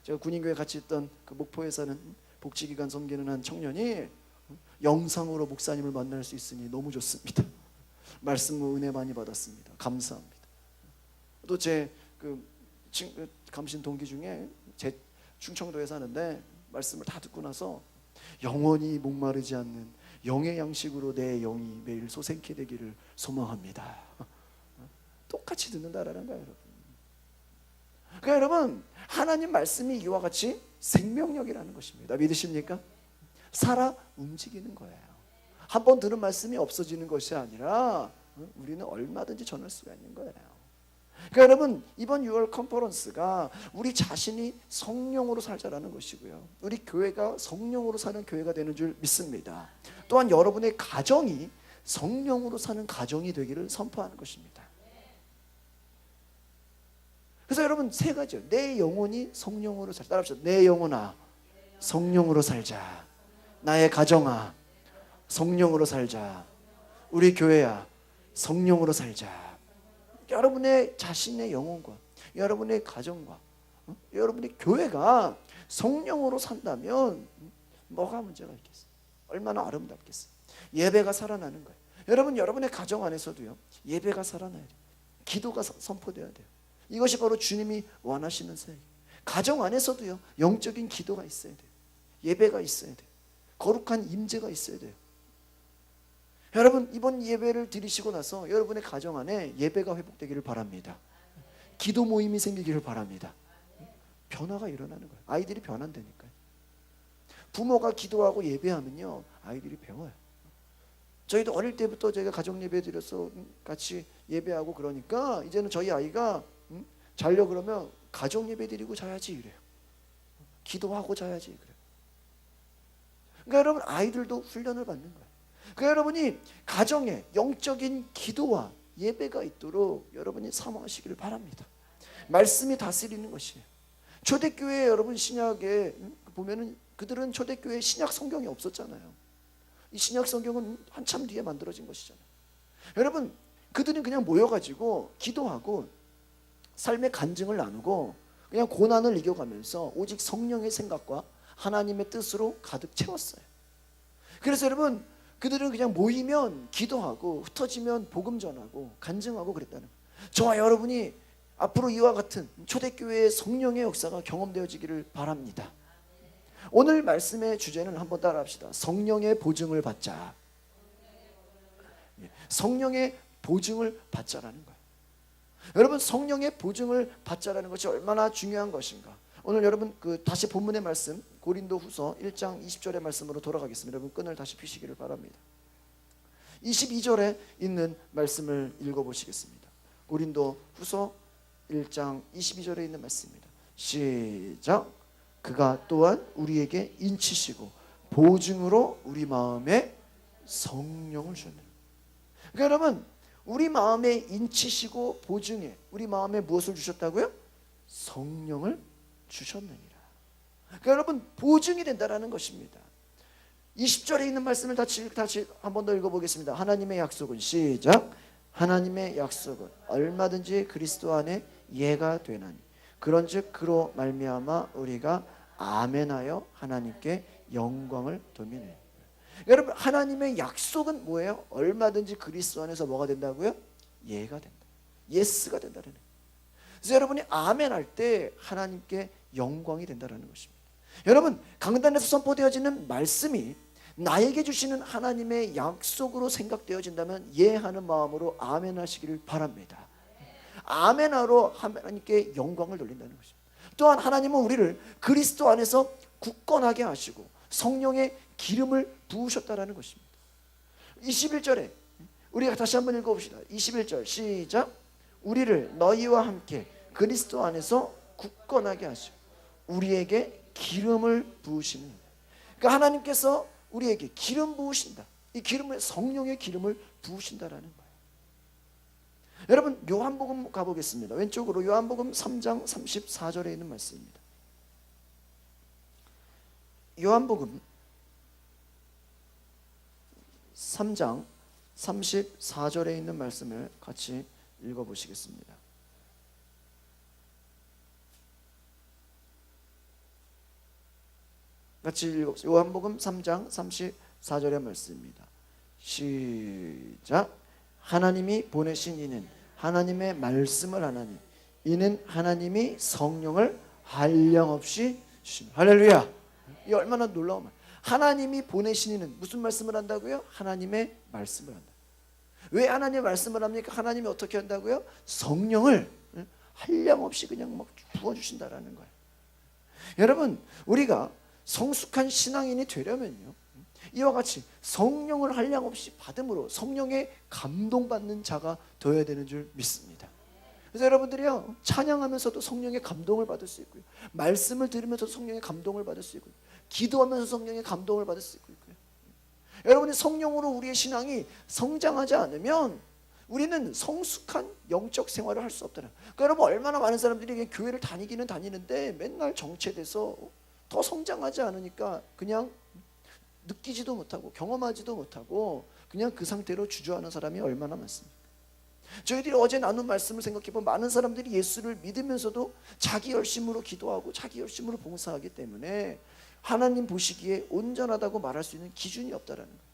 제가 군인교회 같이 있던 그 목포에 사는 복지기관 섬기는 한 청년이 영상으로 목사님을 만날 수 있으니 너무 좋습니다. 말씀으로 은혜 많이 받았습니다. 감사합니다. 또 제 감신 동기 중에 제 충청도에 사는데, 말씀을 다 듣고 나서 영원히 목마르지 않는 영의 양식으로 내 영이 매일 솟행케 되기를 소망합니다. 똑같이 듣는다라는 거예요, 여러분. 그러니까 여러분, 하나님 말씀이 이와 같이 생명력이라는 것입니다. 믿으십니까? 살아 움직이는 거예요. 한 번 들은 말씀이 없어지는 것이 아니라 우리는 얼마든지 전할 수가 있는 거예요. 그러니까 여러분, 이번 6월 컨퍼런스가 우리 자신이 성령으로 살자라는 것이고요, 우리 교회가 성령으로 사는 교회가 되는 줄 믿습니다. 또한 여러분의 가정이 성령으로 사는 가정이 되기를 선포하는 것입니다. 그래서 여러분, 세 가지요. 내 영혼이 성령으로 살자. 따라합시다. 내 영혼아, 성령으로 살자. 나의 가정아, 성령으로 살자. 우리 교회야, 성령으로 살자. 여러분의 자신의 영혼과 여러분의 가정과 여러분의 교회가 성령으로 산다면 뭐가 문제가 있겠어요? 얼마나 아름답겠어요? 예배가 살아나는 거예요. 여러분, 여러분의 가정 안에서도요, 예배가 살아나야 돼요. 기도가 선포돼야 돼요. 이것이 바로 주님이 원하시는 사역이에요. 가정 안에서도요, 영적인 기도가 있어야 돼요. 예배가 있어야 돼요. 거룩한 임재가 있어야 돼요. 여러분, 이번 예배를 드리시고 나서 여러분의 가정 안에 예배가 회복되기를 바랍니다. 기도 모임이 생기기를 바랍니다. 변화가 일어나는 거예요. 아이들이 변한다니까요. 부모가 기도하고 예배하면요, 아이들이 배워요. 저희도 어릴 때부터 저희가 가정 예배 드려서 같이 예배하고 그러니까 이제는 저희 아이가 자려 그러면 가정 예배 드리고 자야지 이래요. 기도하고 자야지 그래요. 그러니까 여러분, 아이들도 훈련을 받는 거예요. 그러니까 여러분이 가정에 영적인 기도와 예배가 있도록 여러분이 사모하시기를 바랍니다. 말씀이 다스리는 것이에요. 초대교회 여러분 신약에 보면은 그들은 초대교회 신약 성경이 없었잖아요. 이 신약 성경은 한참 뒤에 만들어진 것이잖아요. 여러분 그들은 그냥 모여가지고 기도하고 삶의 간증을 나누고 그냥 고난을 이겨가면서 오직 성령의 생각과 하나님의 뜻으로 가득 채웠어요. 그래서 여러분 그들은 그냥 모이면 기도하고 흩어지면 복음 전하고 간증하고 그랬다는 거예요. 저와 여러분이 앞으로 이와 같은 초대교회의 성령의 역사가 경험되어지기를 바랍니다. 오늘 말씀의 주제는 한번 따라합시다. 성령의 보증을 받자. 성령의 보증을 받자라는 거예요. 여러분 성령의 보증을 받자라는 것이 얼마나 중요한 것인가. 오늘 여러분 다시 본문의 말씀 고린도후서 1장 20절의 말씀으로 돌아가겠습니다. 여러분 끈을 다시 피시기를 바랍니다. 22절에 있는 말씀을 읽어보시겠습니다. 고린도후서 1장 22절에 있는 말씀입니다. 시작. 그가 또한 우리에게 인치시고 보증으로 우리 마음에 성령을 주셨네. 그러니까 여러분 우리 마음에 인치시고 보증에 우리 마음에 무엇을 주셨다고요? 성령을 주셨느니라. 그러니까 여러분 보증이 된다라는 것입니다. 20절에 있는 말씀을 다시 한 번 더 읽어보겠습니다. 하나님의 약속은 시작. 하나님의 약속은 얼마든지 그리스도 안에 예가 되나니 그런즉 그로 말미암아 우리가 아멘하여 하나님께 영광을 돌리네. 여러분 하나님의 약속은 뭐예요? 얼마든지 그리스도 안에서 뭐가 된다고요? 예가 된다. 예스가 된다는 거예요. 그래서 여러분이 아멘 할 때 하나님께 영광이 된다는 것입니다. 여러분 강단에서 선포되어지는 말씀이 나에게 주시는 하나님의 약속으로 생각되어진다면 예하는 마음으로 아멘 하시기를 바랍니다. 아멘하러 하나님께 영광을 돌린다는 것입니다. 또한 하나님은 우리를 그리스도 안에서 굳건하게 하시고 성령의 기름을 부으셨다라는 것입니다. 21절에 우리가 다시 한번 읽어봅시다. 21절 시작. 우리를 너희와 함께 그리스도 안에서 굳건하게 하시고 우리에게 기름을 부으시는. 그러니까 하나님께서 우리에게 기름 부으신다. 이 기름을 성령의 기름을 부으신다라는 거예요. 여러분 요한복음 가보겠습니다. 왼쪽으로 요한복음 3장 34절에 있는 말씀입니다. 요한복음 3장 34절에 있는 말씀을 같이 읽어보시겠습니다. 같이 읽어보세요. 요한복음 3장 34절의 말씀입니다. 시작. 하나님이 보내신 이는 하나님의 말씀을 하나니 이는 하나님이 성령을 한량없이 주십니다. 할렐루야. 이 얼마나 놀라운 말. 하나님이 보내신 이는 무슨 말씀을 한다고요? 하나님의 말씀을 한다. 왜 하나님의 말씀을 합니까? 하나님이 어떻게 한다고요? 성령을 한량없이 그냥 막 부어주신다라는 거예요. 여러분 우리가 성숙한 신앙인이 되려면요 이와 같이 성령을 한량없이 받음으로 성령의 감동받는 자가 되어야 되는 줄 믿습니다. 그래서 여러분들이요 찬양하면서도 성령의 감동을 받을 수 있고요, 말씀을 들으면서도 성령의 감동을 받을 수 있고요, 기도하면서 성령의 감동을 받을 수 있고요. 여러분이 성령으로 우리의 신앙이 성장하지 않으면 우리는 성숙한 영적 생활을 할 수 없다는. 그러니까 여러분 얼마나 많은 사람들이 교회를 다니기는 다니는데 맨날 정체돼서 더 성장하지 않으니까 그냥 느끼지도 못하고 경험하지도 못하고 그냥 그 상태로 주저하는 사람이 얼마나 많습니까? 저희들이 어제 나눈 말씀을 생각해보면 많은 사람들이 예수를 믿으면서도 자기 열심으로 기도하고 자기 열심으로 봉사하기 때문에 하나님 보시기에 온전하다고 말할 수 있는 기준이 없다라는 거예요.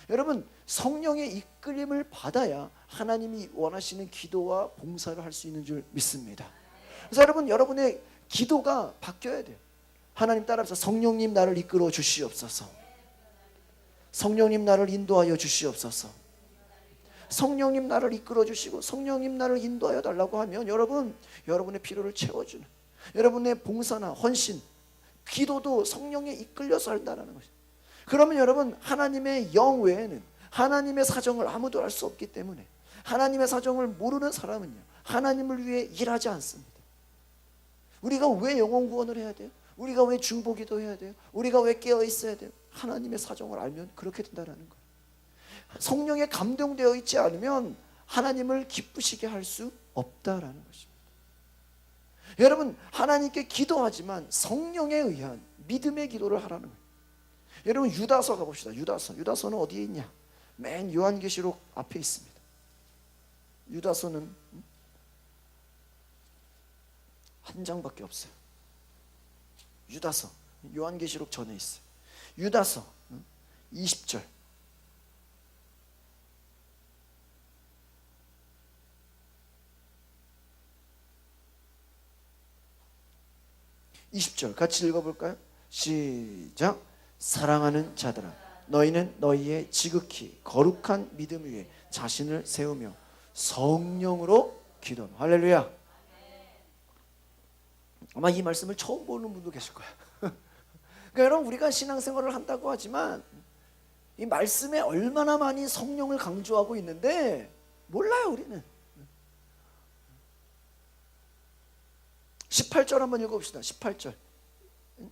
여러분 성령의 이끌림을 받아야 하나님이 원하시는 기도와 봉사를 할 수 있는 줄 믿습니다. 그래서 여러분의 기도가 바뀌어야 돼요. 하나님 따라서 성령님 나를 이끌어 주시옵소서. 성령님 나를 인도하여 주시옵소서. 성령님 나를 이끌어 주시고 성령님 나를 인도하여 달라고 하면 여러분의 필요를 채워주는 여러분의 봉사나 헌신, 기도도 성령에 이끌려서 한다는 것이죠. 그러면 여러분 하나님의 영 외에는 하나님의 사정을 아무도 알 수 없기 때문에 하나님의 사정을 모르는 사람은요 하나님을 위해 일하지 않습니다. 우리가 왜 영혼 구원을 해야 돼요? 우리가 왜 중보기도 해야 돼요? 우리가 왜 깨어 있어야 돼요? 하나님의 사정을 알면 그렇게 된다는 거예요. 성령에 감동되어 있지 않으면 하나님을 기쁘시게 할 수 없다라는 것입니다. 여러분 하나님께 기도하지만 성령에 의한 믿음의 기도를 하라는 거예요. 여러분 유다서 가봅시다. 유다서는 어디에 있냐? 맨 요한계시록 앞에 있습니다. 유다서는 한 장밖에 없어요. 유다서 요한계시록 전에 있어요. 유다서 20절. 같이 읽어볼까요? 시작. 사랑하는 자들아, 너희는 너희의 지극히 거룩한 믿음 위에 자신을 세우며 성령으로 기도하라. 할렐루야. 아마 이 말씀을 처음 보는 분도 계실 거야. 그러니까 여러분 우리가 신앙생활을 한다고 하지만 이 말씀에 얼마나 많이 성령을 강조하고 있는데 몰라요 우리는. 18절 한번 읽어봅시다. 18절.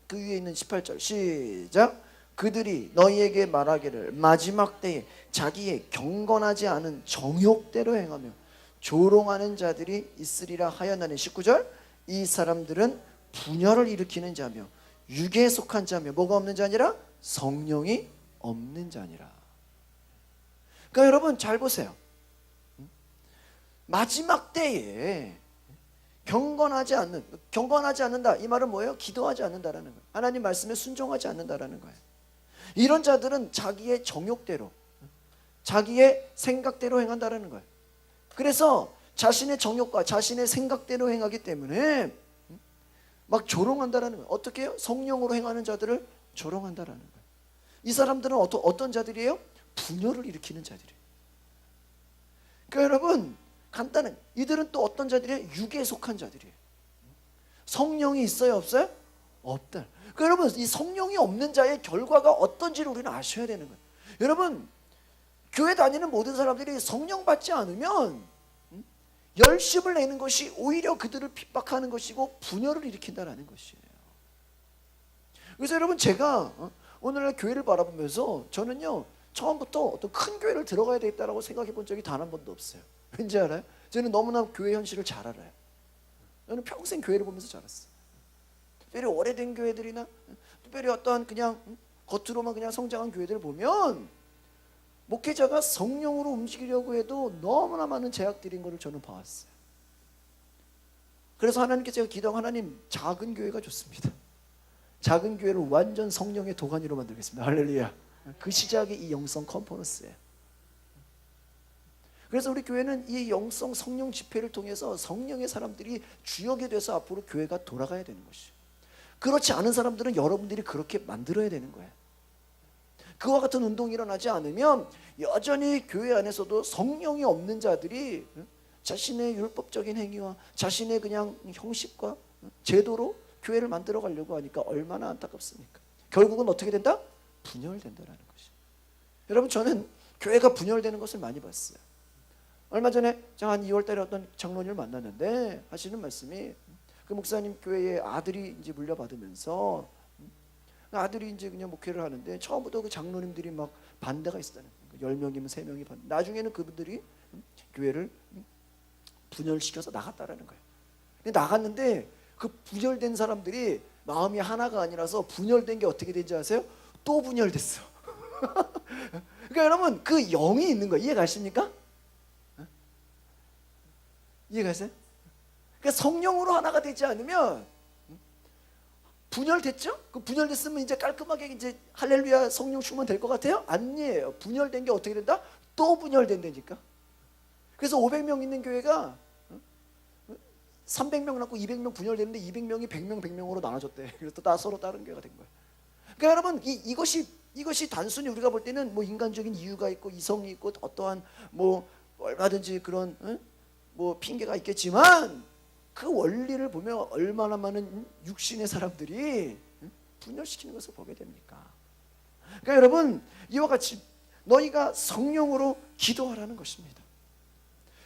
그 위에 있는 18절 시작. 그들이 너희에게 말하기를 마지막 때에 자기의 경건하지 않은 정욕대로 행하며 조롱하는 자들이 있으리라 하였나니. 19절. 이 사람들은 분열을 일으키는 자며 육에 속한 자며 뭐가 없는 자니라? 성령이 없는 자니라. 그러니까 여러분 잘 보세요. 마지막 때에 경건하지 않는다. 이 말은 뭐예요? 기도하지 않는다라는 거예요. 하나님 말씀에 순종하지 않는다라는 거예요. 이런 자들은 자기의 정욕대로, 자기의 생각대로 행한다라는 거예요. 그래서 자신의 정욕과 자신의 생각대로 행하기 때문에 막 조롱한다라는 거예요. 어떻게 해요? 성령으로 행하는 자들을 조롱한다라는 거예요. 이 사람들은 어떤 자들이에요? 분열을 일으키는 자들이에요. 그러니까 여러분 간단한, 이들은 또 어떤 자들이에요? 육에 속한 자들이에요. 성령이 있어요, 없어요? 없다. 그러니까 여러분 이 성령이 없는 자의 결과가 어떤지를 우리는 아셔야 되는 거예요. 여러분 교회 다니는 모든 사람들이 성령 받지 않으면 열심을 내는 것이 오히려 그들을 핍박하는 것이고 분열을 일으킨다는 것이에요. 그래서 여러분 제가 오늘날 교회를 바라보면서 저는요 처음부터 어떤 큰 교회를 들어가야 되겠다라고 생각해 본 적이 단 한 번도 없어요. 왠지 알아요? 저는 너무나 교회 현실을 잘 알아요. 저는 평생 교회를 보면서 자랐어요. 특별히 오래된 교회들이나 특별히 어떤 그냥 겉으로만 그냥 성장한 교회들을 보면 목회자가 성령으로 움직이려고 해도 너무나 많은 제약들인 것을 저는 봐왔어요. 그래서 하나님께 제가 기도한 하나님 작은 교회가 좋습니다. 작은 교회를 완전 성령의 도가니로 만들겠습니다. 할렐루야. 그 시작이 이 영성 컨퍼런스예요. 그래서 우리 교회는 이 영성 성령 집회를 통해서 성령의 사람들이 주역이 돼서 앞으로 교회가 돌아가야 되는 것이에요. 그렇지 않은 사람들은 여러분들이 그렇게 만들어야 되는 거예요. 그와 같은 운동이 일어나지 않으면 여전히 교회 안에서도 성령이 없는 자들이 자신의 율법적인 행위와 자신의 그냥 형식과 제도로 교회를 만들어 가려고 하니까 얼마나 안타깝습니까? 결국은 어떻게 된다? 분열된다라는 것이. 여러분 저는 교회가 분열되는 것을 많이 봤어요. 얼마 전에 제가 한 2월 달에 어떤 장로님을 만났는데 하시는 말씀이 그 목사님 교회에 아들이 이제 물려받으면서 아들이 이제 그냥 목회를 하는데 처음부터 그 장로님들이 막 반대가 있었다는 거예요. 10명이면 3명이 반대. 나중에는 그분들이 교회를 분열시켜서 나갔다라는 거예요. 근데 나갔는데 그 분열된 사람들이 마음이 하나가 아니라서 분열된 게 어떻게 된지 아세요? 또 분열됐어. 그러니까 여러분 그 영이 있는 거예요. 이해 가십니까? 이해가세요? 그러니까 성령으로 하나가 되지 않으면 분열됐죠? 그 분열됐으면 이제 깔끔하게 이제 할렐루야 성령 충만 될 것 같아요? 아니에요. 분열된 게 어떻게 된다? 또 분열된다니까. 그래서 500명 있는 교회가 300명 낳고 200명 분열됐는데 200명이 100명 100명으로 나눠졌대. 그래서 다 서로 다른 교회가 된 거예요. 그러니까 여러분 이것이 단순히 우리가 볼 때는 뭐 인간적인 이유가 있고 이성이 있고 어떠한 뭐 얼마든지 그런 뭐 핑계가 있겠지만 그 원리를 보면 얼마나 많은 육신의 사람들이 분열시키는 것을 보게 됩니까? 그러니까 여러분 이와 같이 너희가 성령으로 기도하라는 것입니다.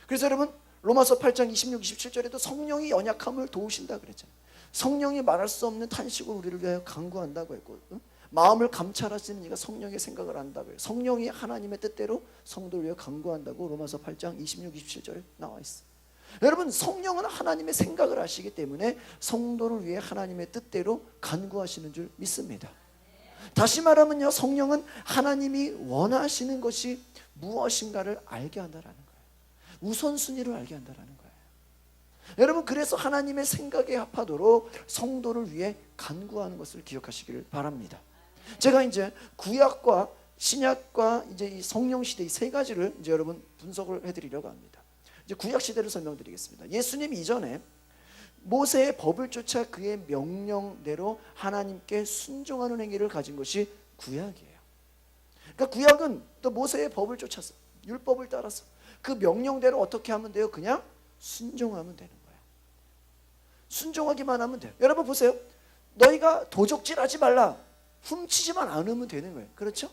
그래서 여러분 로마서 8장 26, 27절에도 성령이 연약함을 도우신다 그랬잖아요. 성령이 말할 수 없는 탄식을 우리를 위하여 간구한다고 했고 마음을 감찰하시는 이가 성령의 생각을 안다고 해요. 성령이 하나님의 뜻대로 성도를 위해 간구한다고 로마서 8장 26, 27절에 나와 있어요. 여러분, 성령은 하나님의 생각을 하시기 때문에 성도를 위해 하나님의 뜻대로 간구하시는 줄 믿습니다. 다시 말하면요, 성령은 하나님이 원하시는 것이 무엇인가를 알게 한다라는 거예요. 우선순위를 알게 한다라는 거예요. 여러분, 그래서 하나님의 생각에 합하도록 성도를 위해 간구하는 것을 기억하시기를 바랍니다. 제가 이제 구약과 신약과 이제 이 성령 시대 이 세 가지를 이제 여러분 분석을 해드리려고 합니다. 이제 구약 시대를 설명드리겠습니다. 예수님 이전에 모세의 법을 쫓아 그의 명령대로 하나님께 순종하는 행위를 가진 것이 구약이에요. 그러니까 구약은 또 모세의 법을 쫓아서 율법을 따라서 그 명령대로 어떻게 하면 돼요? 그냥 순종하면 되는 거예요. 순종하기만 하면 돼요. 여러분 보세요. 너희가 도적질하지 말라. 훔치지만 않으면 되는 거예요. 그렇죠?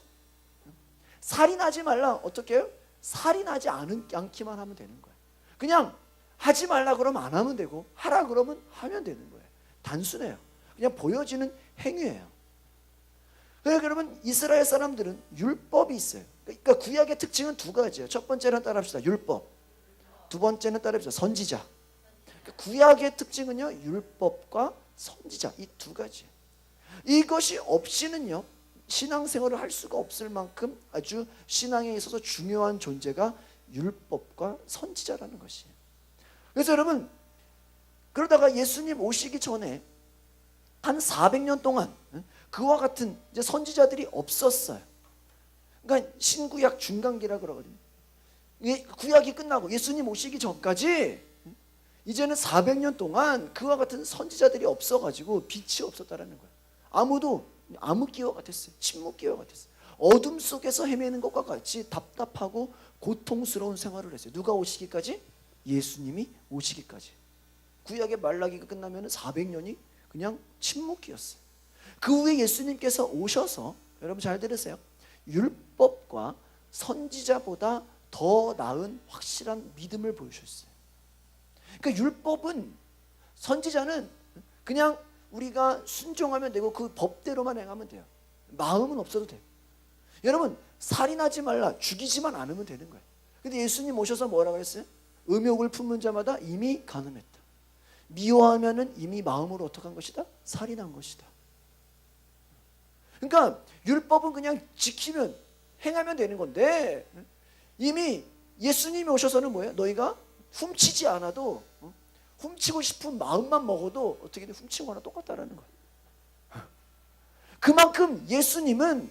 살인하지 말라. 어떻게 해요? 살인하지 않기만 하면 되는 거예요. 그냥 하지 말라 그러면 안 하면 되고 하라 그러면 하면 되는 거예요. 단순해요. 그냥 보여지는 행위예요. 그래서 여러분, 이스라엘 사람들은 율법이 있어요. 그러니까 구약의 특징은 두 가지예요. 첫 번째는 따라합시다. 율법. 두 번째는 따라합시다. 선지자. 그러니까 구약의 특징은요, 율법과 선지자, 이 두 가지예요. 이것이 없이는요, 신앙생활을 할 수가 없을 만큼 아주 신앙에 있어서 중요한 존재가 율법과 선지자라는 것이에요. 그래서 여러분, 그러다가 예수님 오시기 전에 한 400년 동안 그와 같은 이제 선지자들이 없었어요. 그러니까 신구약 중간기라 그러거든요. 구약이 끝나고 예수님 오시기 전까지 이제는 400년 동안 그와 같은 선지자들이 없어가지고 빛이 없었다라는 거예요. 아무도 암흑기와 같았어요. 침묵기와 같았어요. 어둠 속에서 헤매는 것과 같이 답답하고 고통스러운 생활을 했어요. 누가 오시기까지? 예수님이 오시기까지. 구약의 말라기가 끝나면 400년이 그냥 침묵기였어요. 그 후에 예수님께서 오셔서, 여러분 잘 들으세요, 율법과 선지자보다 더 나은 확실한 믿음을 보여주셨어요. 그러니까 율법은, 선지자는 그냥 우리가 순종하면 되고 그 법대로만 행하면 돼요. 마음은 없어도 돼요. 여러분, 살인하지 말라, 죽이지만 않으면 되는 거예요. 근데 예수님 오셔서 뭐라고 했어요? 음욕을 품는 자마다 이미 간음했다. 미워하면은 이미 마음으로 어떻게 한 것이다? 살인한 것이다. 그러니까 율법은 그냥 지키면, 행하면 되는 건데, 이미 예수님이 오셔서는 뭐예요? 너희가 훔치지 않아도, 훔치고 싶은 마음만 먹어도 어떻게든 훔친 거나 똑같다라는 거예요. 그만큼 예수님은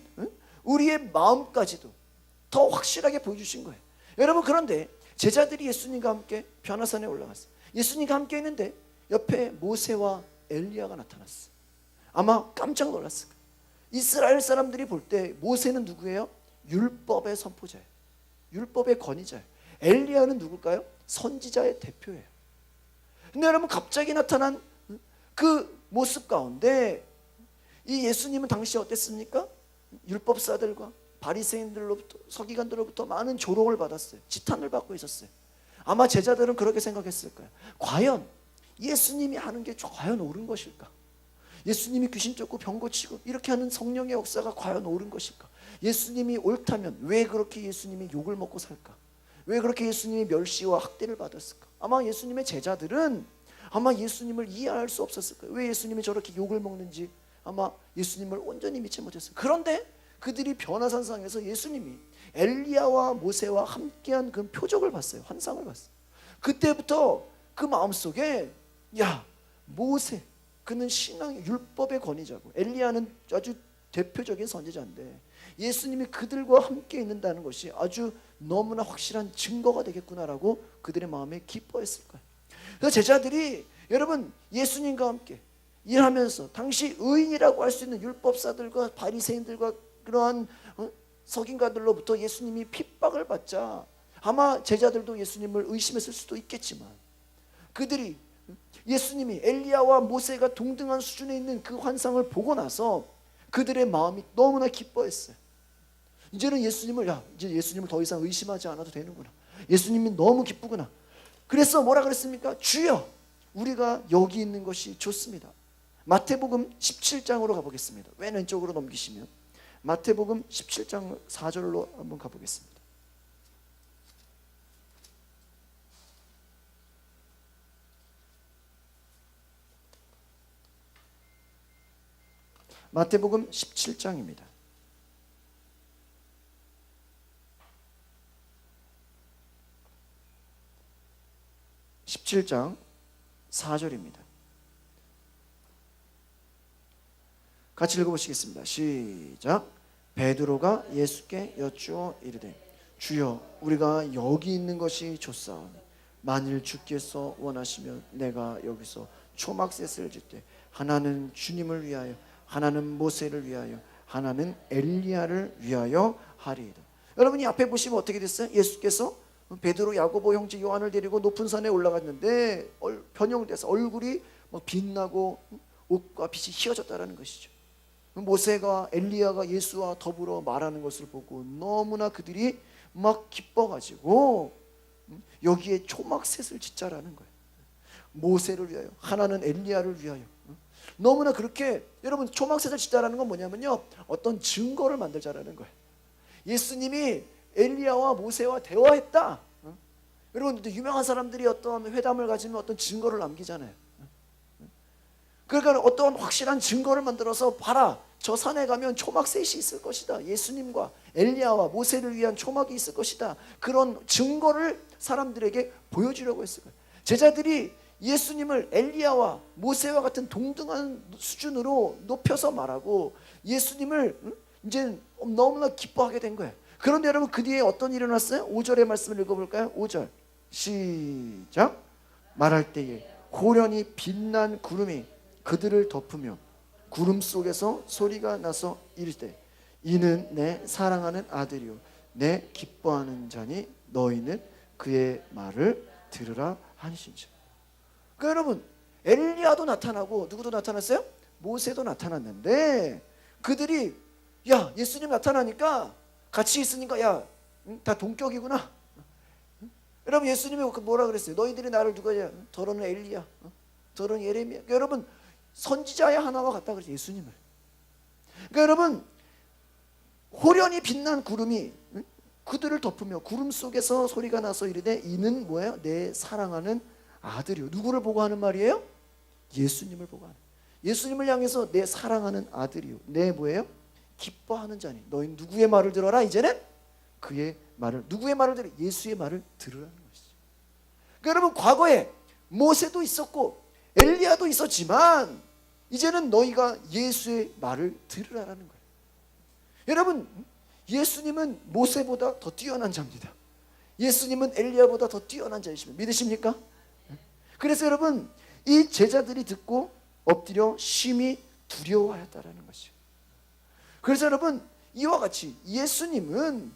우리의 마음까지도 더 확실하게 보여주신 거예요. 여러분, 그런데 제자들이 예수님과 함께 변화산에 올라갔어요. 예수님과 함께 있는데 옆에 모세와 엘리야가 나타났어요. 아마 깜짝 놀랐을 거예요. 이스라엘 사람들이 볼 때 모세는 누구예요? 율법의 선포자예요. 율법의 권위자예요. 엘리야는 누굴까요? 선지자의 대표예요. 근데 여러분, 갑자기 나타난 그 모습 가운데 이 예수님은 당시 어땠습니까? 율법사들과 바리새인들로부터, 서기관들로부터 많은 조롱을 받았어요. 지탄을 받고 있었어요. 아마 제자들은 그렇게 생각했을 거예요. 과연 예수님이 하는 게 과연 옳은 것일까? 예수님이 귀신 쫓고 병 고치고 이렇게 하는 성령의 역사가 과연 옳은 것일까? 예수님이 옳다면 왜 그렇게 예수님이 욕을 먹고 살까? 왜 그렇게 예수님이 멸시와 학대를 받았을까? 아마 예수님의 제자들은 아마 예수님을 이해할 수 없었을 거예요. 왜 예수님이 저렇게 욕을 먹는지 아마 예수님을 온전히 믿지 못했어요. 그런데 그들이 변화산상에서 예수님이 엘리야와 모세와 함께한 그 표적을 봤어요. 환상을 봤어요. 그때부터 그 마음속에, 야, 모세, 그는 신앙의 율법의 권위자고 엘리야는 아주 대표적인 선지자인데 예수님이 그들과 함께 있는다는 것이 아주 너무나 확실한 증거가 되겠구나라고 그들의 마음에 기뻐했을 거예요. 그래서 제자들이, 여러분, 예수님과 함께 일하면서 당시 의인이라고 할 수 있는 율법사들과 바리새인들과 그러한 서기관들로부터 예수님이 핍박을 받자 아마 제자들도 예수님을 의심했을 수도 있겠지만, 그들이 예수님이 엘리야와 모세가 동등한 수준에 있는 그 환상을 보고 나서 그들의 마음이 너무나 기뻐했어요. 이제는 예수님을, 이제 예수님을 더 이상 의심하지 않아도 되는구나. 예수님이 너무 기쁘구나. 그래서 뭐라 그랬습니까? 주여, 우리가 여기 있는 것이 좋습니다. 마태복음 17장으로 가보겠습니다. 맨 왼쪽으로 넘기시면 마태복음 17장 4절로 한번 가보겠습니다. 마태복음 17장입니다. 17장 4절입니다. 같이 읽어보시겠습니다. 시작. 베드로가 예수께 여쭈어 이르되 주여 우리가 여기 있는 것이 좋사오니 만일 주께서 원하시면 내가 여기서 초막셋을 짓되 하나는 주님을 위하여 하나는 모세를 위하여 하나는 엘리야를 위하여 하리이다. 여러분이 앞에 보시면 어떻게 됐어요? 예수께서 베드로, 야고보 형제 요한을 데리고 높은 산에 올라갔는데 변형돼서 얼굴이 빛나고 옷과 빛이 휘어졌다라는 것이죠. 모세가 엘리야가 예수와 더불어 말하는 것을 보고 너무나 그들이 막 기뻐가지고 여기에 초막셋을 짓자라는 거예요. 모세를 위하여 하나는 엘리야를 위하여. 너무나 그렇게 여러분 초막셋을 짓자라는 건 뭐냐면요, 어떤 증거를 만들자라는 거예요. 예수님이 엘리야와 모세와 대화했다. 여러분 유명한 사람들이 어떤 회담을 가지면 어떤 증거를 남기잖아요. 그러니까 어떤 확실한 증거를 만들어서 봐라, 저 산에 가면 초막셋이 있을 것이다. 예수님과 엘리야와 모세를 위한 초막이 있을 것이다. 그런 증거를 사람들에게 보여주려고 했을 거예요. 제자들이 예수님을 엘리야와 모세와 같은 동등한 수준으로 높여서 말하고 예수님을 이제 너무나 기뻐하게 된 거예요. 그런데 여러분 그 뒤에 어떤 일이 일어났어요? 5절의 말씀을 읽어볼까요? 5절 시작. 말할 때에 호련히 빛난 구름이 그들을 덮으며 구름 속에서 소리가 나서 이르되 이는 내 사랑하는 아들이요 내 기뻐하는 자니 너희는 그의 말을 들으라 하시니라. 그러니까 여러분 엘리야도 나타나고 누구도 나타났어요? 모세도 나타났는데 그들이 야 예수님 나타나니까 같이 있으니까 야 다 동격이구나. 여러분 예수님이 뭐라 그랬어요? 너희들이 나를 누구냐? 더러는 엘리야, 더러는 예레미야. 그러니까 여러분 선지자의 하나와 같다 그랬죠, 예수님을. 그러니까 여러분 호련히 빛난 구름이 그들을 덮으며 구름 속에서 소리가 나서 이르되 이는 뭐예요? 내 사랑하는 아들이요. 누구를 보고 하는 말이에요? 예수님을 보고 하는. 예수님을 향해서 내 사랑하는 아들이요 내 뭐예요? 기뻐하는 자니 너희 누구의 말을 들어라. 이제는 그의 말을. 누구의 말을 들어? 예수의 말을 들으라는 것이죠. 그러니까 여러분 과거에 모세도 있었고 엘리야도 있었지만 이제는 너희가 예수의 말을 들으라는 거예요. 여러분 예수님은 모세보다 더 뛰어난 자입니다. 예수님은 엘리야보다 더 뛰어난 자이십니다. 믿으십니까? 그래서 여러분 이 제자들이 듣고 엎드려 심히 두려워하였다라는 것이죠. 그래서 여러분 이와 같이 예수님은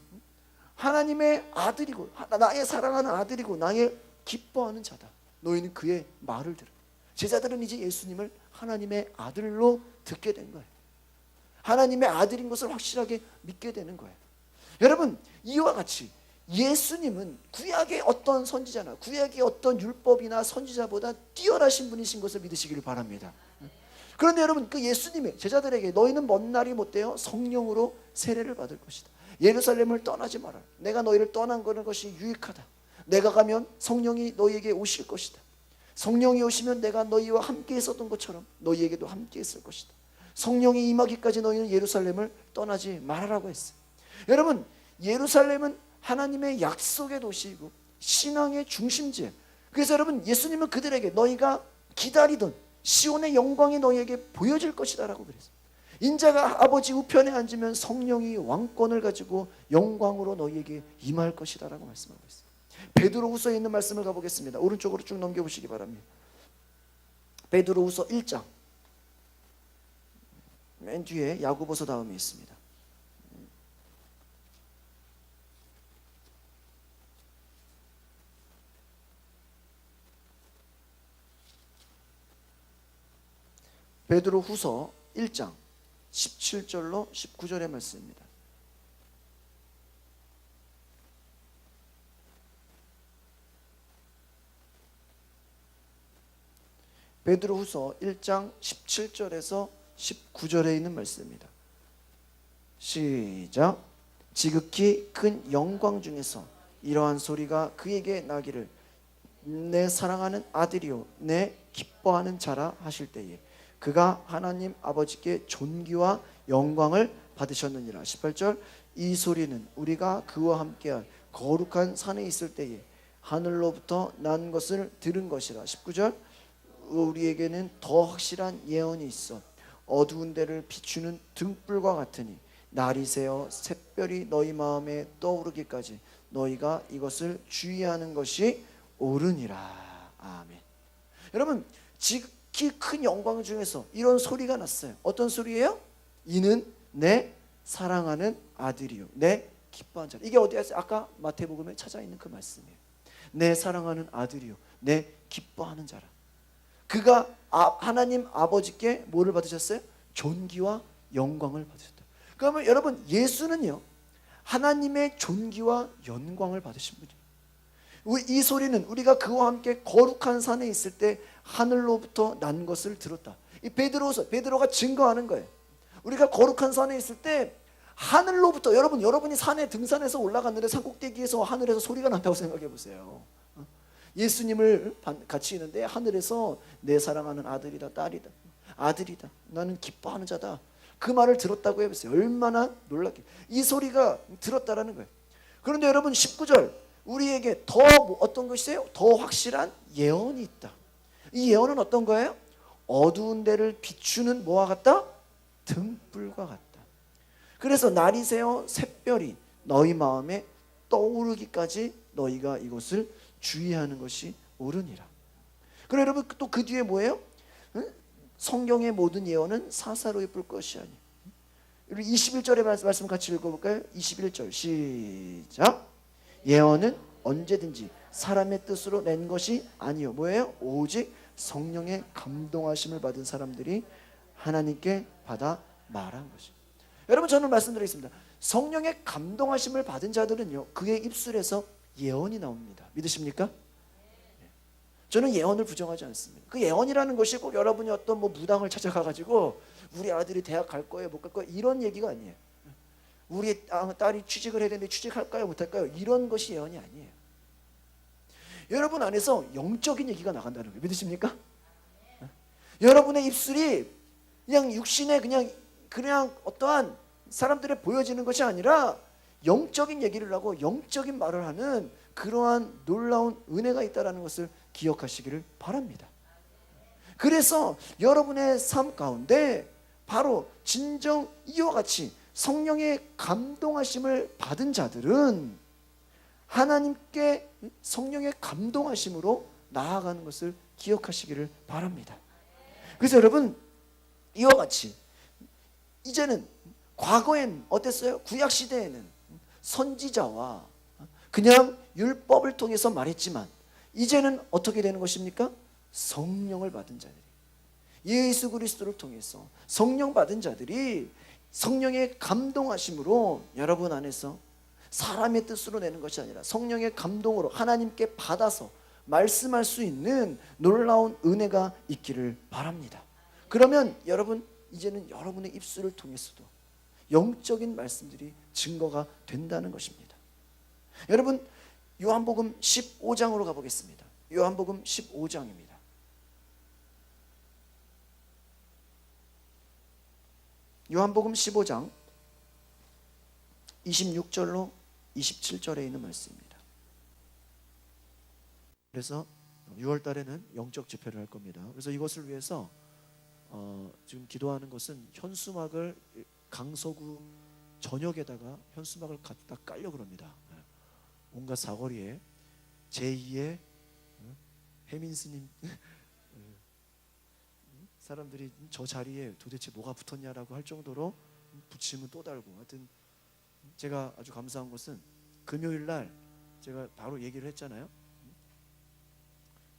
하나님의 아들이고 나의 사랑하는 아들이고 나의 기뻐하는 자다. 너희는 그의 말을 들어. 제자들은 이제 예수님을 하나님의 아들로 듣게 된 거예요. 하나님의 아들인 것을 확실하게 믿게 되는 거예요. 여러분 이와 같이 예수님은 구약의 어떤 선지자나 구약의 어떤 율법이나 선지자보다 뛰어나신 분이신 것을 믿으시기를 바랍니다. 그런데 여러분 그 예수님의 제자들에게 너희는 먼 날이 못되어 성령으로 세례를 받을 것이다. 예루살렘을 떠나지 마라. 내가 너희를 떠난 것이 유익하다. 내가 가면 성령이 너희에게 오실 것이다. 성령이 오시면 내가 너희와 함께 있었던 것처럼 너희에게도 함께 있을 것이다. 성령이 임하기까지 너희는 예루살렘을 떠나지 말아라고 했어요. 여러분 예루살렘은 하나님의 약속의 도시이고 신앙의 중심지예요. 그래서 여러분 예수님은 그들에게 너희가 기다리던 시온의 영광이 너희에게 보여질 것이다 라고 그랬어요. 인자가 아버지 우편에 앉으면 성령이 왕권을 가지고 영광으로 너희에게 임할 것이다 라고 말씀하고 있어요. 베드로후서에 있는 말씀을 가보겠습니다. 오른쪽으로 쭉 넘겨보시기 바랍니다. 베드로후서 1장 맨 뒤에 야고보서 다음에 있습니다. 베드로후서 1장 17절로 19절의 말씀입니다. 베드로후서 1장 17절에서 19절에 있는 말씀입니다. 시작. 지극히 큰 영광 중에서 이러한 소리가 그에게 나기를 내 사랑하는 아들이요 내 기뻐하는 자라 하실 때에 그가 하나님 아버지께 존귀와 영광을 받으셨느니라. 18절 이 소리는 우리가 그와 함께한 거룩한 산에 있을 때에 하늘로부터 난 것을 들은 것이라. 19절 우리에게는 더 확실한 예언이 있어 어두운 데를 비추는 등불과 같으니 날이 새어 샛별이 너희 마음에 떠오르기까지 너희가 이것을 주의하는 것이 옳으니라. 아멘. 여러분 지극히 큰 영광 중에서 이런 소리가 났어요. 어떤 소리예요? 이는 내 사랑하는 아들이요 내 기뻐하는 자라. 이게 어디에 있어요? 아까 마태복음에 찾아 있는 그 말씀이에요. 내 사랑하는 아들이요 내 기뻐하는 자라. 그가 하나님 아버지께 뭐를 받으셨어요? 존귀와 영광을 받으셨다. 그러면 여러분 예수는요 하나님의 존귀와 영광을 받으신 분이에요. 이 소리는 우리가 그와 함께 거룩한 산에 있을 때 하늘로부터 난 것을 들었다. 이 베드로가 증거하는 거예요. 우리가 거룩한 산에 있을 때 하늘로부터 여러분이 산에 등산해서 올라갔는데 산꼭대기에서 하늘에서 소리가 난다고 생각해 보세요. 예수님을 같이 있는데 하늘에서 내 사랑하는 아들이다 딸이다 아들이다 나는 기뻐하는 자다 그 말을 들었다고 해보세요. 얼마나 놀랍게 이 소리가 들었다라는 거예요. 그런데 여러분 19절 우리에게 더 어떤 것이세요? 더 확실한 예언이 있다. 이 예언은 어떤 거예요? 어두운 데를 비추는 뭐와 같다? 등불과 같다. 그래서 날이 새어 샛별이 너희 마음에 떠오르기까지 너희가 이것을 주의하는 것이 옳으니라. 그럼 여러분 또 그 뒤에 뭐예요? 성경의 모든 예언은 사사로이 뿔 것이 아니에요. 21절의 말씀 같이 읽어볼까요? 21절 시작. 예언은 언제든지 사람의 뜻으로 낸 것이 아니요 뭐예요? 오직 성령의 감동하심을 받은 사람들이 하나님께 받아 말한 것이. 여러분 저는 말씀드리겠습니다. 성령의 감동하심을 받은 자들은요 그의 입술에서 예언이 나옵니다. 믿으십니까? 저는 예언을 부정하지 않습니다. 그 예언이라는 것이 꼭 여러분이 어떤 무당을 찾아가가지고 우리 아들이 대학 갈 거예요 못 갈 거예요 이런 얘기가 아니에요. 우리 딸이 취직을 해야 되는데 취직할까요 못할까요 이런 것이 예언이 아니에요. 여러분 안에서 영적인 얘기가 나간다는 거예요. 믿으십니까? 여러분의 입술이 그냥 육신의 그냥 어떠한 사람들에 보여지는 것이 아니라 영적인 얘기를 하고 영적인 말을 하는 그러한 놀라운 은혜가 있다는 것을 기억하시기를 바랍니다. 그래서 여러분의 삶 가운데 바로 진정 이와 같이 성령의 감동하심을 받은 자들은 하나님께 성령의 감동하심으로 나아가는 것을 기억하시기를 바랍니다. 그래서 여러분 이와 같이 이제는 과거엔 어땠어요? 구약시대에는 선지자와 그냥 율법을 통해서 말했지만 이제는 어떻게 되는 것입니까? 성령을 받은 자들이 예수 그리스도를 통해서 성령 받은 자들이 성령의 감동하심으로 여러분 안에서 사람의 뜻으로 내는 것이 아니라 성령의 감동으로 하나님께 받아서 말씀할 수 있는 놀라운 은혜가 있기를 바랍니다. 그러면 여러분 이제는 여러분의 입술을 통해서도 영적인 말씀들이 증거가 된다는 것입니다. 여러분 요한복음 15장으로 가보겠습니다. 요한복음 15장입니다. 요한복음 15장 26절로 27절에 있는 말씀입니다. 그래서 6월 달에는 영적 집회를 할 겁니다. 그래서 이것을 위해서 지금 기도하는 것은 현수막을 강서구 전역에다가 현수막을 갖다 깔려 그럽니다. 온갖 사거리에 제2의 해민 스님 사람들이 저 자리에 도대체 뭐가 붙었냐라고 할 정도로 붙이면 또 달고 하여튼 제가 아주 감사한 것은 금요일 날 제가 바로 얘기를 했잖아요.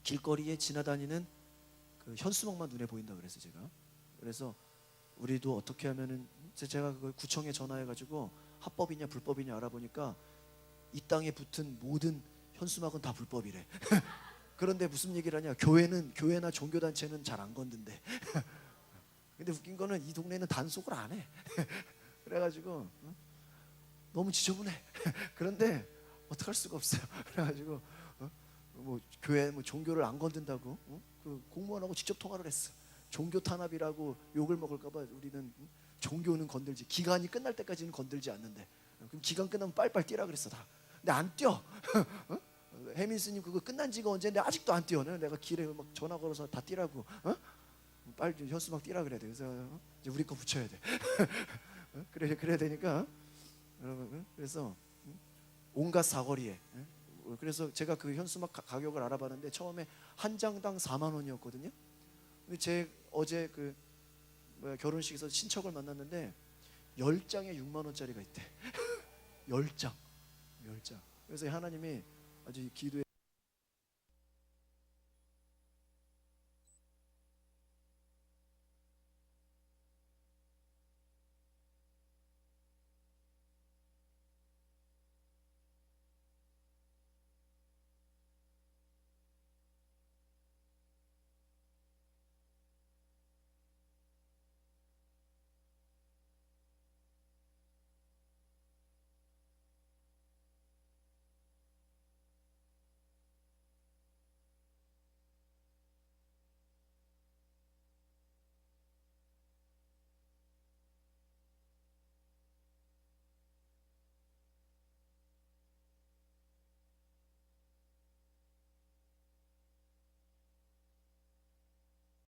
길거리에 지나다니는 그 현수막만 눈에 보인다 그래서 그래서 우리도 어떻게 하면은 제가 그걸 구청에 전화해가지고 합법이냐 불법이냐 알아보니까 이 땅에 붙은 모든 현수막은 다 불법이래. 그런데 무슨 얘기를 하냐? 교회나 종교단체는 잘 안 건든데. 근데 웃긴 거는 이 동네는 단속을 안 해. 그래가지고 너무 지저분해. 그런데 어떡할 수가 없어요. 그래가지고 뭐 교회 종교를 안 건든다고 그 공무원하고 직접 통화를 했어. 종교 탄압이라고 욕을 먹을까봐 우리는 종교는 건들지, 기간이 끝날 때까지는 건들지 않는데, 그럼 기간 끝나면 빨리빨리 뛰라 그랬어 다. 근데 안 뛰어. 어? 해민스님 그거 끝난 지가 언제인데 아직도 안 뛰어. 내가 길에 막 전화 걸어서 다 뛰라고. 어? 빨리 좀 현수막 뛰라 그래야 돼. 그래서 이제 우리 거 붙여야 돼. 어? 그래야 되니까 여러분, 그래서 온갖 사거리에. 그래서 제가 그 현수막 가격을 알아봤는데 처음에 한 장당 4만 원이었거든요. 근데 제 어제 그 결혼식에서 친척을 만났는데 10장에 6만 원짜리가 있대. 10장. 그래서 하나님이 아주 기도에